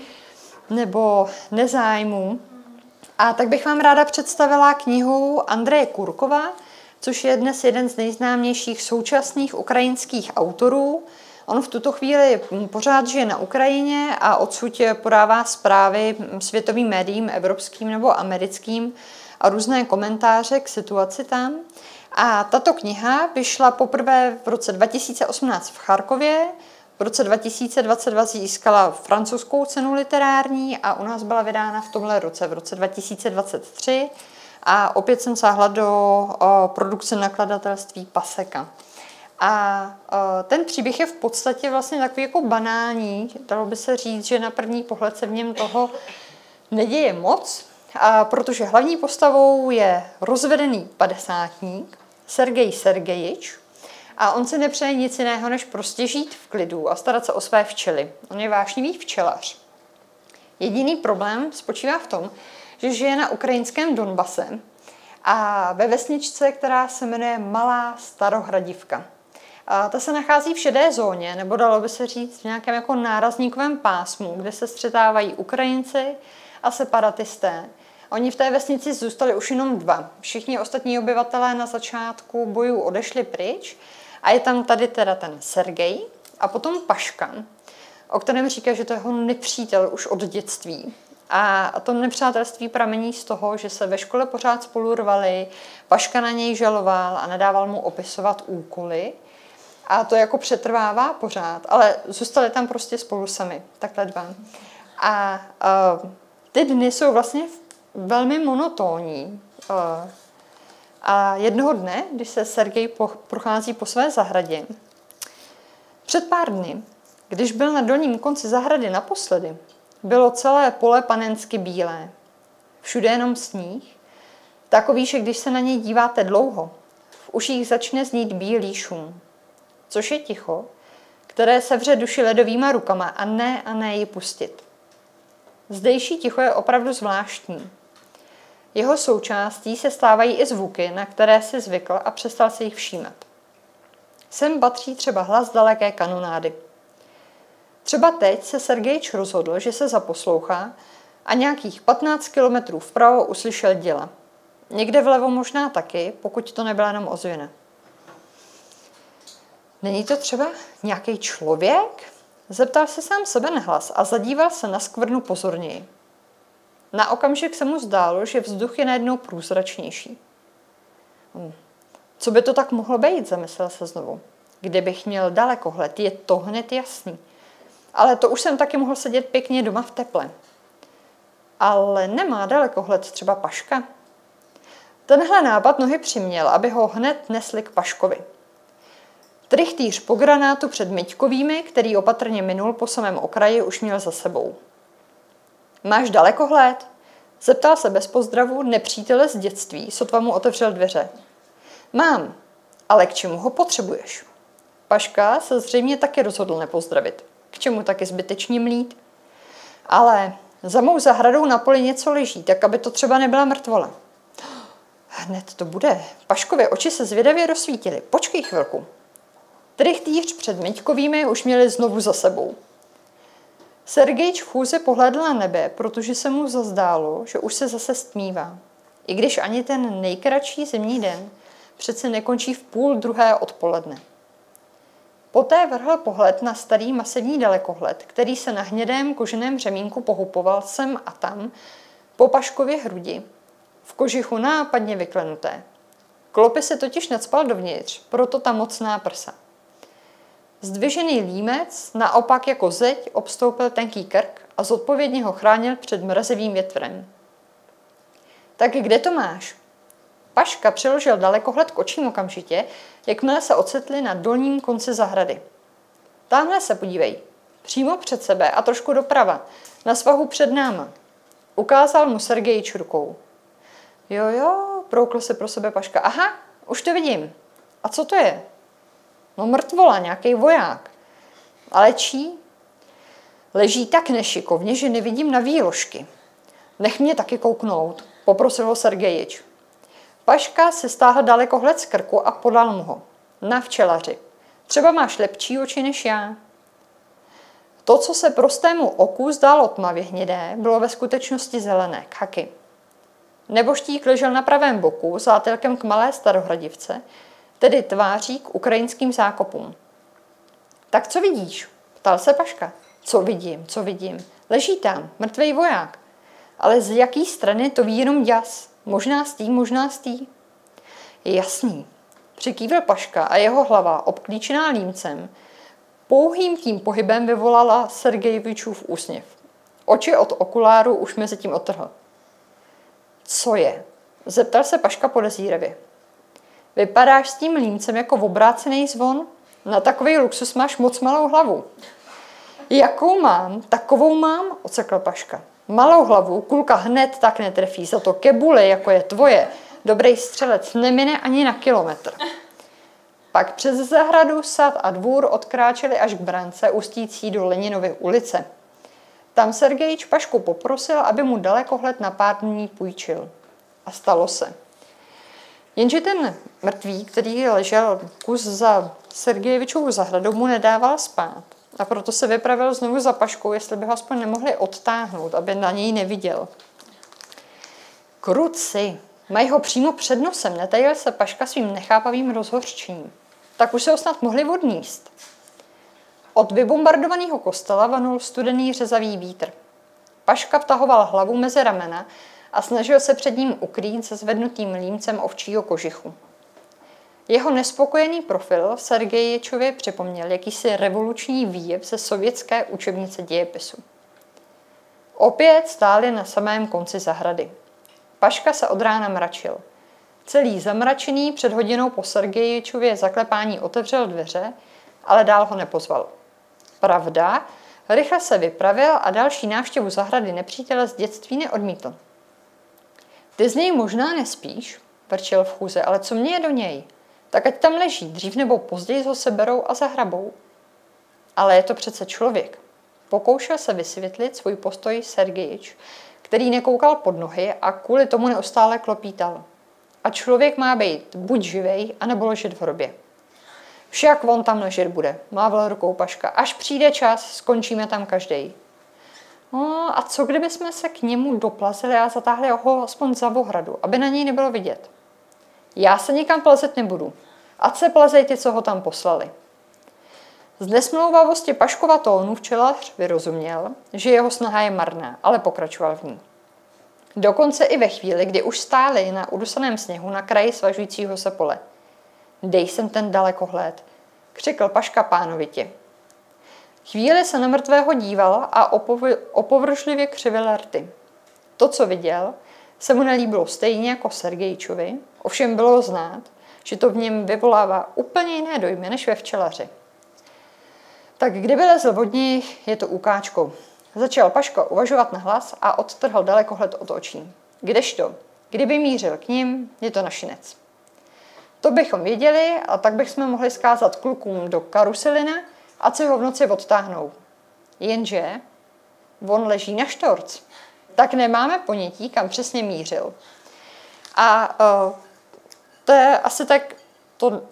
nebo nezájmu. A tak bych vám ráda představila knihu Andreje Kurkova, což je dnes jeden z nejznámějších současných ukrajinských autorů. On v tuto chvíli pořád žije na Ukrajině a odsud podává zprávy světovým médiím, evropským nebo americkým a různé komentáře k situaci tam. A tato kniha vyšla poprvé v roce 2018 v Charkově, v roce 2022 získala francouzskou cenu literární a u nás byla vydána v tomhle roce, v roce 2023. A opět jsem sáhla do produkce nakladatelství Paseka. A ten příběh je v podstatě vlastně takový jako banální. Dalo by se říct, že na první pohled se v něm toho neděje moc, protože hlavní postavou je rozvedený padesátník Sergej Sergejič a on si nepřeje nic jiného, než prostě žít v klidu a starat se o své včely. On je vášnivý včelař. Jediný problém spočívá v tom, že žije na ukrajinském Donbase a ve vesničce, která se jmenuje Malá Starohradivka. A ta se nachází v šedé zóně, nebo dalo by se říct v nějakém jako nárazníkovém pásmu, kde se střetávají Ukrajinci a separatisté. Oni v té vesnici zůstali už jenom dva. Všichni ostatní obyvatelé na začátku bojů odešli pryč a je tam tady teda ten Sergej a potom Paška, o kterém říká, že to je jeho nepřítel už od dětství. A to nepřátelství pramení z toho, že se ve škole pořád spolu rvali, Paška na něj žaloval a nedával mu opisovat úkoly. A to jako přetrvává pořád, ale zůstali tam prostě spolu sami, takhle dva. A ty dny jsou vlastně velmi monotónní. A jednoho dne, když se Sergej prochází po své zahradě, před pár dny, když byl na dolním konci zahrady naposledy, bylo celé pole panensky bílé. Všude jenom sníh. Takový, že když se na něj díváte dlouho, v uších začne znít bílý šum. Což je ticho, které sevře duši ledovýma rukama a ne ji pustit. Zdejší ticho je opravdu zvláštní. Jeho součástí se stávají i zvuky, na které si zvykl a přestal se jich všímat. Sem patří třeba hlas daleké kanonády. Třeba teď se Sergejič rozhodl, že se zaposlouchá a nějakých 15 kilometrů vpravo uslyšel děla. Někde vlevo možná taky, pokud to nebyla jenom ozvěna. Není to třeba nějaký člověk? Zeptal se sám sebe nahlas a zadíval se na skvrnu pozorněji. Na okamžik se mu zdálo, že vzduch je najednou průzračnější. Co by to tak mohlo být, zamyslel se znovu. Kdybych měl dalekohled, je to hned jasný. Ale to už jsem taky mohl sedět pěkně doma v teple. Ale nemá dalekohled třeba Paška? Tenhle nápad nohy přiměl, aby ho hned nesli k Paškovi. Trychtýř po granátu před Myťkovými, který opatrně minul po samém okraji, už měl za sebou. Máš dalekohled? Zeptal se bez pozdravu nepřítele z dětství, sotva mu otevřel dveře. Mám, ale k čemu ho potřebuješ? Paška se zřejmě taky rozhodl nepozdravit. K čemu taky zbytečně mlít? Ale za mou zahradou na poli něco leží, tak aby to třeba nebyla mrtvola. Hned to bude. Paškově oči se zvědavě rozsvítily. Počkej chvilku. Trychtýř před Myťkovými už měli znovu za sebou. Sergejč v chůzi pohlédl na nebe, protože se mu zazdálo, že už se zase stmívá. I když ani ten nejkratší zimní den přece nekončí v 12:30 odpoledne. Poté vrhl pohled na starý masivní dalekohled, který se na hnědém koženém řemínku pohupoval sem a tam po Paškově hrudi, v kožichu nápadně vyklenuté. Klopy se totiž nacpal dovnitř, proto ta mocná prsa. Zdvižený límec naopak jako zeď obstoupil tenký krk a zodpovědně ho chránil před mrazivým větrem. Tak kde to máš? Paška přiložil dalekohled k očím okamžitě, jakmile se ocitli na dolním konci zahrady. Támhle se podívej, přímo před sebe a trošku doprava, na svahu před náma. Ukázal mu Sergejič rukou. Jo, proukl se pro sebe Paška. Aha, už to vidím. A co to je? No mrtvola, nějaký voják. Ale čí? Leží tak nešikovně, že nevidím na výložky. Nech mě taky kouknout, poprosil ho Sergejič. Paška si stáhl dalekohled z krku a podal mu ho. Na včelaři. Třeba máš lepší oči než já. To, co se prostému oku zdálo tmavě hnědé, bylo ve skutečnosti zelené, khaky. Neboštík ležel na pravém boku, zátylkem k malé starohradivce, tedy tváří k ukrajinským zákopům. Tak co vidíš? Ptal se Paška. Co vidím? Leží tam, mrtvej voják. Ale z jaký strany to ví jenom jas? Možná z tý. Jasný. Přikývil Paška a jeho hlava, obklíčená límcem, pouhým tím pohybem vyvolala Sergejevičův úsměv. Oči od okuláru už mezi tím odtrhl. Co je? Zeptal se Paška podezíravě. Vypadáš s tím límcem jako obrácený zvon? Na takový luxus máš moc malou hlavu. Jakou mám, takovou mám, ocekl Paška. Malou hlavu kulka hned tak netrefí, za to kebule, jako je tvoje, dobrý střelec nemine ani na kilometr. Pak přes zahradu, sad a dvůr odkráčeli až k brance ústící do Leninovy ulice. Tam Sergejič Pašku poprosil, aby mu dalekohled na pár dní půjčil. A stalo se. Jenže ten mrtvý, který ležel kus za Sergejevičovu zahradou, mu nedával spát. A proto se vypravil znovu za Paškou, jestli by ho aspoň nemohli odtáhnout, aby na něj neviděl. Kruci, mají ho přímo před nosem, netajil se Paška svým nechápavým rozhořčením. Tak už se ho snad mohli odníst. Od vybombardovaného kostela vanul studený řezavý vítr. Paška vtahoval hlavu mezi ramena a snažil se před ním ukrýt se zvednutým límcem ovčího kožichu. Jeho nespokojený profil Sergejičově připomněl jakýsi revoluční výjev ze sovětské učebnice dějepisu. Opět stáli na samém konci zahrady. Paška se od rána mračil. Celý zamračený před hodinou po Sergejičově zaklepání otevřel dveře, ale dál ho nepozval. Pravda, rychle se vypravil a další návštěvu zahrady nepřítele z dětství neodmítl. Ty z něj možná nespíš, vrčel v chůze, ale co mě je do něj? Tak ať tam leží, dřív nebo později ho seberou a zahrabou. Ale je to přece člověk. Pokoušel se vysvětlit svůj postoj Sergejič, který nekoukal pod nohy a kvůli tomu neustále klopítal. A člověk má být buď živej, anebo ležet v hrobě. Však on tam ležet bude, mával rukou Paška. Až přijde čas, skončíme tam každej. No a co kdyby jsme se k němu doplazili a zatáhli ho aspoň za ohradu, aby na něj nebylo vidět? Já se nikam plazit nebudu. Ať se plazej ty, co ho tam poslali. Z nesmlouvavosti Paškova tónu včelař vyrozuměl, že jeho snaha je marná, ale pokračoval v ní. Dokonce i ve chvíli, kdy už stáli na udusaném sněhu na kraji svažujícího se pole. Dej sem ten dalekohled, křikl Paška pánovitě. Chvíli se na mrtvého díval a opovržlivě křivil rty. To, co viděl, se mu nelíbilo stejně jako Sergejičovi, ovšem bylo znát, že to v něm vyvolává úplně jiné dojmy než ve včelaři. Tak kdyby lezl od nich, je to ukáčkou. Začal Paška uvažovat nahlas a odtrhl dalekohled od očí. Kdežto, kdyby mířil k ním, je to našinec. To bychom věděli a tak bychom mohli zkázat klukům do karuselina a si ho v noci odtáhnou. Jenže on leží na štorc, tak nemáme ponětí, kam přesně mířil. A to je asi tak to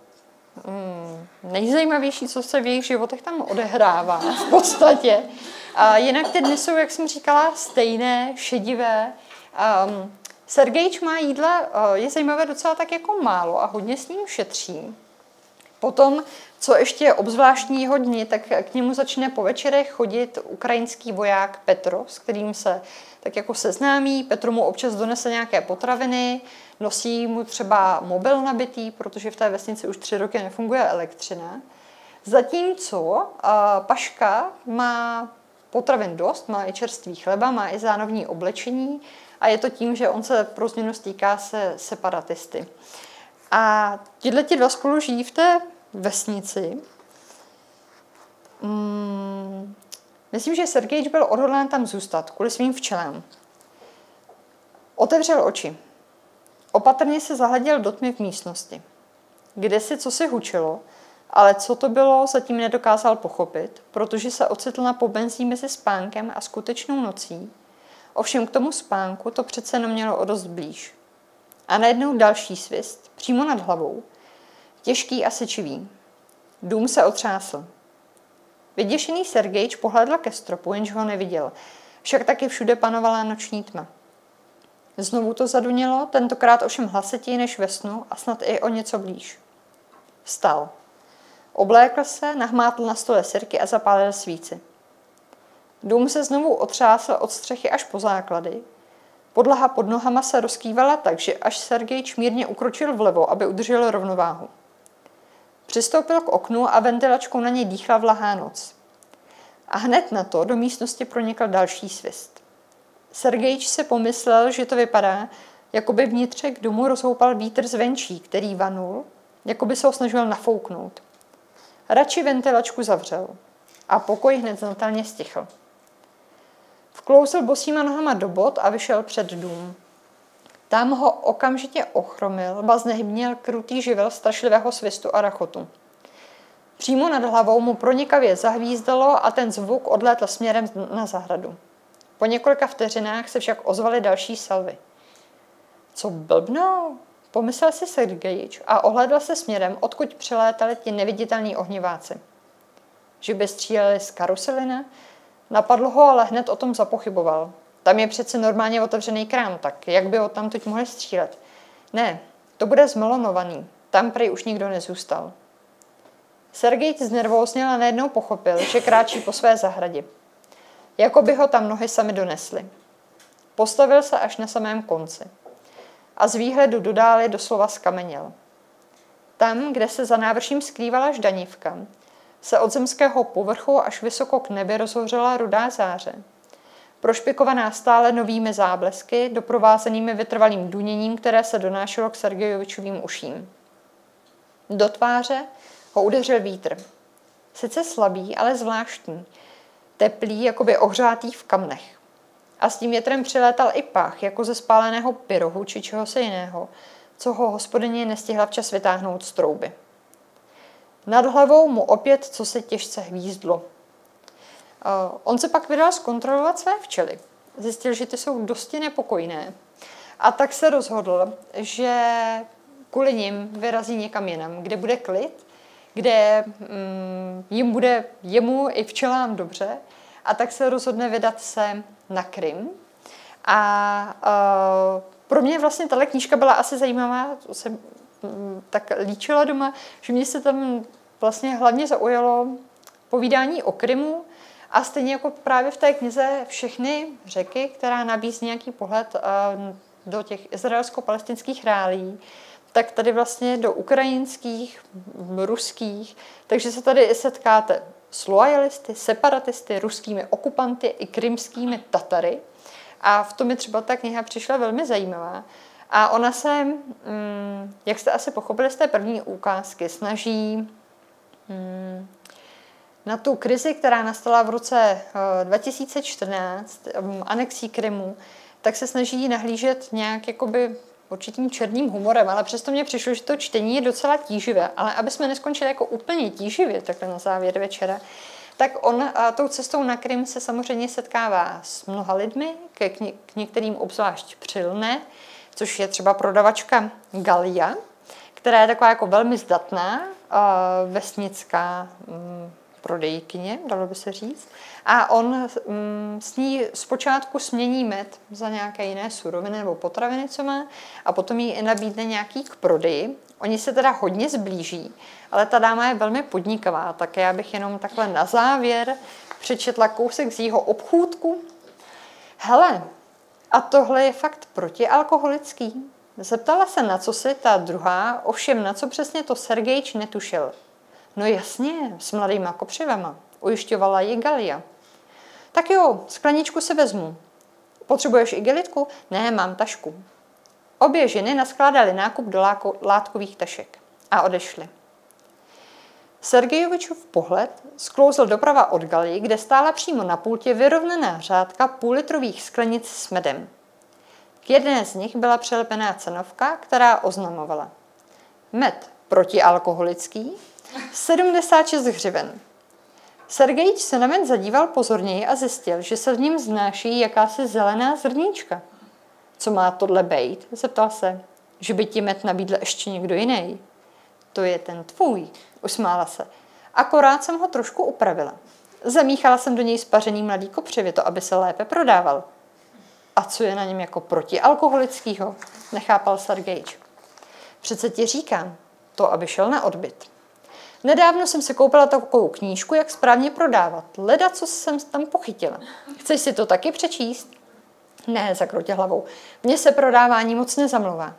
nejzajímavější, co se v jejich životech tam odehrává v podstatě. A jinak ty dny jsou, jak jsem říkala, stejné, šedivé. Sergejč má jídla, je zajímavé, docela tak jako málo a hodně s ním šetří. Potom, co ještě je obzvláštní jeho dni, tak k němu začne po večerech chodit ukrajinský voják Petro, s kterým se tak jako seznámí. Petro mu občas donese nějaké potraviny, nosí mu třeba mobil nabitý, protože v té vesnici už 3 roky nefunguje elektřina. Zatímco Paška má potravin dost, má i čerstvý chleba, má i zánovní oblečení a je to tím, že on se pro změnu stýká se separatisty. A ti dva spolu žijí v té vesnici. Myslím, že Sergejč byl odhodlán tam zůstat kvůli svým včelám. Otevřel oči. Opatrně se zahleděl do tmy v místnosti. Kde si co si hučelo, ale co to bylo, zatím nedokázal pochopit, protože se ocitl na pomezí mezi spánkem a skutečnou nocí. Ovšem k tomu spánku to přece nemělo o dost blíž. A najednou další svist, přímo nad hlavou, těžký a sečivý. Dům se otřásl. Vyděšený Sergejč pohlédl ke stropu, jenž ho neviděl. Však taky všude panovala noční tma. Znovu to zadunělo, tentokrát ovšem hlasitěji než ve snu a snad i o něco blíž. Vstal. Oblékl se, nahmátl na stole sirky a zapálil svíci. Dům se znovu otřásl od střechy až po základy. Podlaha pod nohama se rozkývala tak, že až Sergejč mírně ukročil vlevo, aby udržel rovnováhu. Přistoupil k oknu a ventilačkou na něj dýchla vlahá noc. A hned na to do místnosti pronikl další svist. Sergejč si pomyslel, že to vypadá, jako by vnitřek domu rozhoupal vítr zvenčí, který vanul, jako by se ho snažil nafouknout. Radši ventilačku zavřel a pokoj hned znatelně stichl. Vklouzl bosýma nohama do bot a vyšel před dům. Tam ho okamžitě ochromil, ba znehybnil krutý živel strašlivého svistu a rachotu. Přímo nad hlavou mu pronikavě zahvízdalo a ten zvuk odlétl směrem na zahradu. Po několika vteřinách se však ozvaly další salvy. Co blbnou, pomyslel si Sergejč a ohlédl se směrem, odkud přilétali ti neviditelní ohniváci. Že by stříleli z karuselina? Napadlo ho, ale hned o tom zapochyboval. Tam je přece normálně otevřený krám, tak jak by ho tam teď mohli střílet? Ne, to bude zmelonovaný. Tam prej už nikdo nezůstal. Sergejč znervózněl a najednou pochopil, že kráčí po své zahradě. Jako by ho tam nohy sami donesly. Postavil se až na samém konci. A z výhledu do dály doslova skameněl. Tam, kde se za návrším skrývala ždanívka, se od zemského povrchu až vysoko k nebi rozhořela rudá záře. Prošpikovaná stále novými záblesky, doprovázenými vytrvalým duněním, které se donášelo k Sergejovičovým uším. Do tváře ho udeřil vítr. Sice slabý, ale zvláštní. Teplý, jakoby ohřátý v kamnech. A s tím větrem přilétal i pach, jako ze spáleného pyrohu či čehosi jiného, co ho hospodyně nestihla včas vytáhnout z trouby. Nad hlavou mu opět co se těžce hvízdlo. On se pak vydal zkontrolovat své včely. Zjistil, že ty jsou dosti nepokojné. A tak se rozhodl, že kvůli nim vyrazí někam jinam, kde bude klid, kde jim bude jemu i včelám dobře. A tak se rozhodne vydat se na Krym. A pro mě vlastně tahle knížka byla asi zajímavá, to jsem tak líčila doma, že mě se tam vlastně hlavně zaujalo povídání o Krymu a stejně jako právě v té knize Všechny řeky, která nabízí nějaký pohled do těch izraelsko-palestinských reálií, tak tady vlastně do ukrajinských, ruských, takže se tady setkáte s loajalisty, separatisty, ruskými okupanty i krymskými Tatary. A v tom mi třeba ta kniha přišla velmi zajímavá. A ona se, jak jste asi pochopili z té první ukázky, snaží na tu krizi, která nastala v roce 2014, anexí Krymu, tak se snaží nahlížet nějak jakoby určitým černým humorem, ale přesto mně přišlo, že to čtení je docela tíživé. Ale aby jsme neskončili jako úplně tíživě, takhle na závěr večera, tak on tou cestou na Krym se samozřejmě setkává s mnoha lidmi, k některým obzvlášť přilne, což je třeba prodavačka Galia, která je taková jako velmi zdatná, vesnická prodejkyně, dalo by se říct. A on s ní zpočátku smění med za nějaké jiné suroviny nebo potraviny, co má, a potom jí nabídne nějaký k prodeji. Oni se teda hodně zblíží, ale ta dáma je velmi podnikavá, tak já bych jenom takhle na závěr přečetla kousek z jeho obchůdku. Hele, a tohle je fakt protialkoholický. Zeptala se, na co si ta druhá, ovšem na co přesně to Sergejč netušil. No jasně, s mladýma kopřivama, ujišťovala ji Galia. Tak jo, skleničku si vezmu. Potřebuješ igelitku? Ne, mám tašku. Obě ženy naskládaly nákup do látkových tašek a odešly. Sergejovičův pohled sklouzl doprava od Galie, kde stála přímo na pultě vyrovnaná řádka půllitrových sklenic s medem. K jedné z nich byla přilepená cenovka, která oznamovala: med protialkoholický, 76 hřiven. Sergejč se na med zadíval pozorněji a zjistil, že se v něm znáší jakási zelená zrníčka. Co má tohle bejt? Zeptal se, že by ti med nabídl ještě někdo jiný. To je ten tvůj, usmála se. Akorát jsem ho trošku upravila. Zamíchala jsem do něj spařený mladý kopřivy, to aby se lépe prodával. A co je na něm jako protialkoholickýho? Nechápal Sergejč. Přece ti říkám, to aby šel na odbyt. Nedávno jsem si koupila takovou knížku, jak správně prodávat. Leda, co jsem tam pochytila. Chceš si to taky přečíst? Ne, zakroutě hlavou. Mně se prodávání moc nezamlouvá.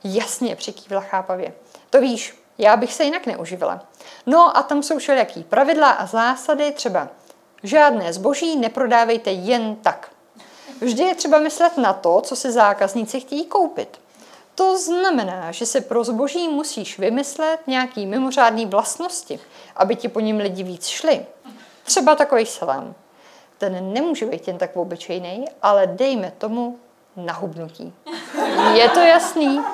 Jasně, přikývla chápavě. To víš, já bych se jinak neuživila. No a tam jsou všelijaký pravidla a zásady, třeba žádné zboží neprodávejte jen tak. Vždy je třeba myslet na to, co si zákazníci chtějí koupit. To znamená, že si pro zboží musíš vymyslet nějaký mimořádný vlastnosti, aby ti po něm lidi víc šli. Třeba takový salám. Ten nemůže být jen tak obyčejný, ale dejme tomu na hubnutí. Je to jasný?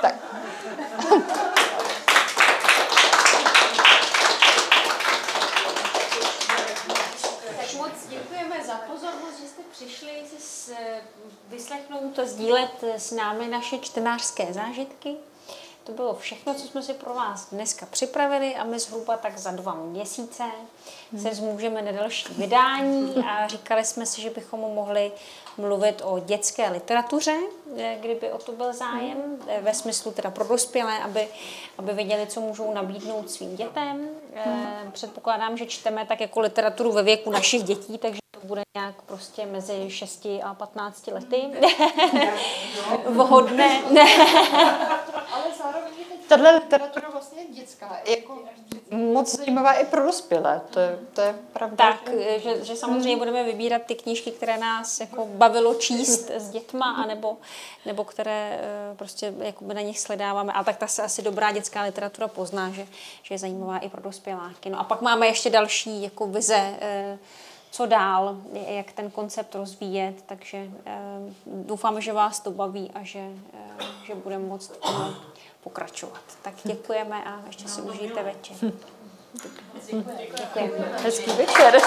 Tak. Tak moc děkujeme za pozornost, že jste přišli si vyslechnout a sdílet s námi naše čtenářské zážitky. To bylo všechno, co jsme si pro vás dneska připravili a my zhruba tak za 2 měsíce se zmůžeme na další vydání a říkali jsme si, že bychom mohli mluvit o dětské literatuře, kdyby o to byl zájem, ve smyslu teda pro dospělé, aby věděli, co můžou nabídnout svým dětem. Předpokládám, že čteme tak jako literaturu ve věku našich dětí, takže to bude nějak prostě mezi 6 a 15 lety. Vhodné. Ale zároveň tahle literatura vlastně je dětská, jako moc zajímavá i pro dospělé, to je pravda. Tak, že samozřejmě budeme vybírat ty knížky, které nás jako bavilo číst s dětma, nebo které prostě jakoby na nich sledáváme. A tak ta se asi dobrá dětská literatura pozná, že je zajímavá i pro dospěláky. No a pak máme ještě další jako vize, co dál, jak ten koncept rozvíjet, takže doufáme, že vás to baví a že budeme moct pokračovat. Tak děkujeme a ještě si užijte večer. Děkujeme. Hezký večer.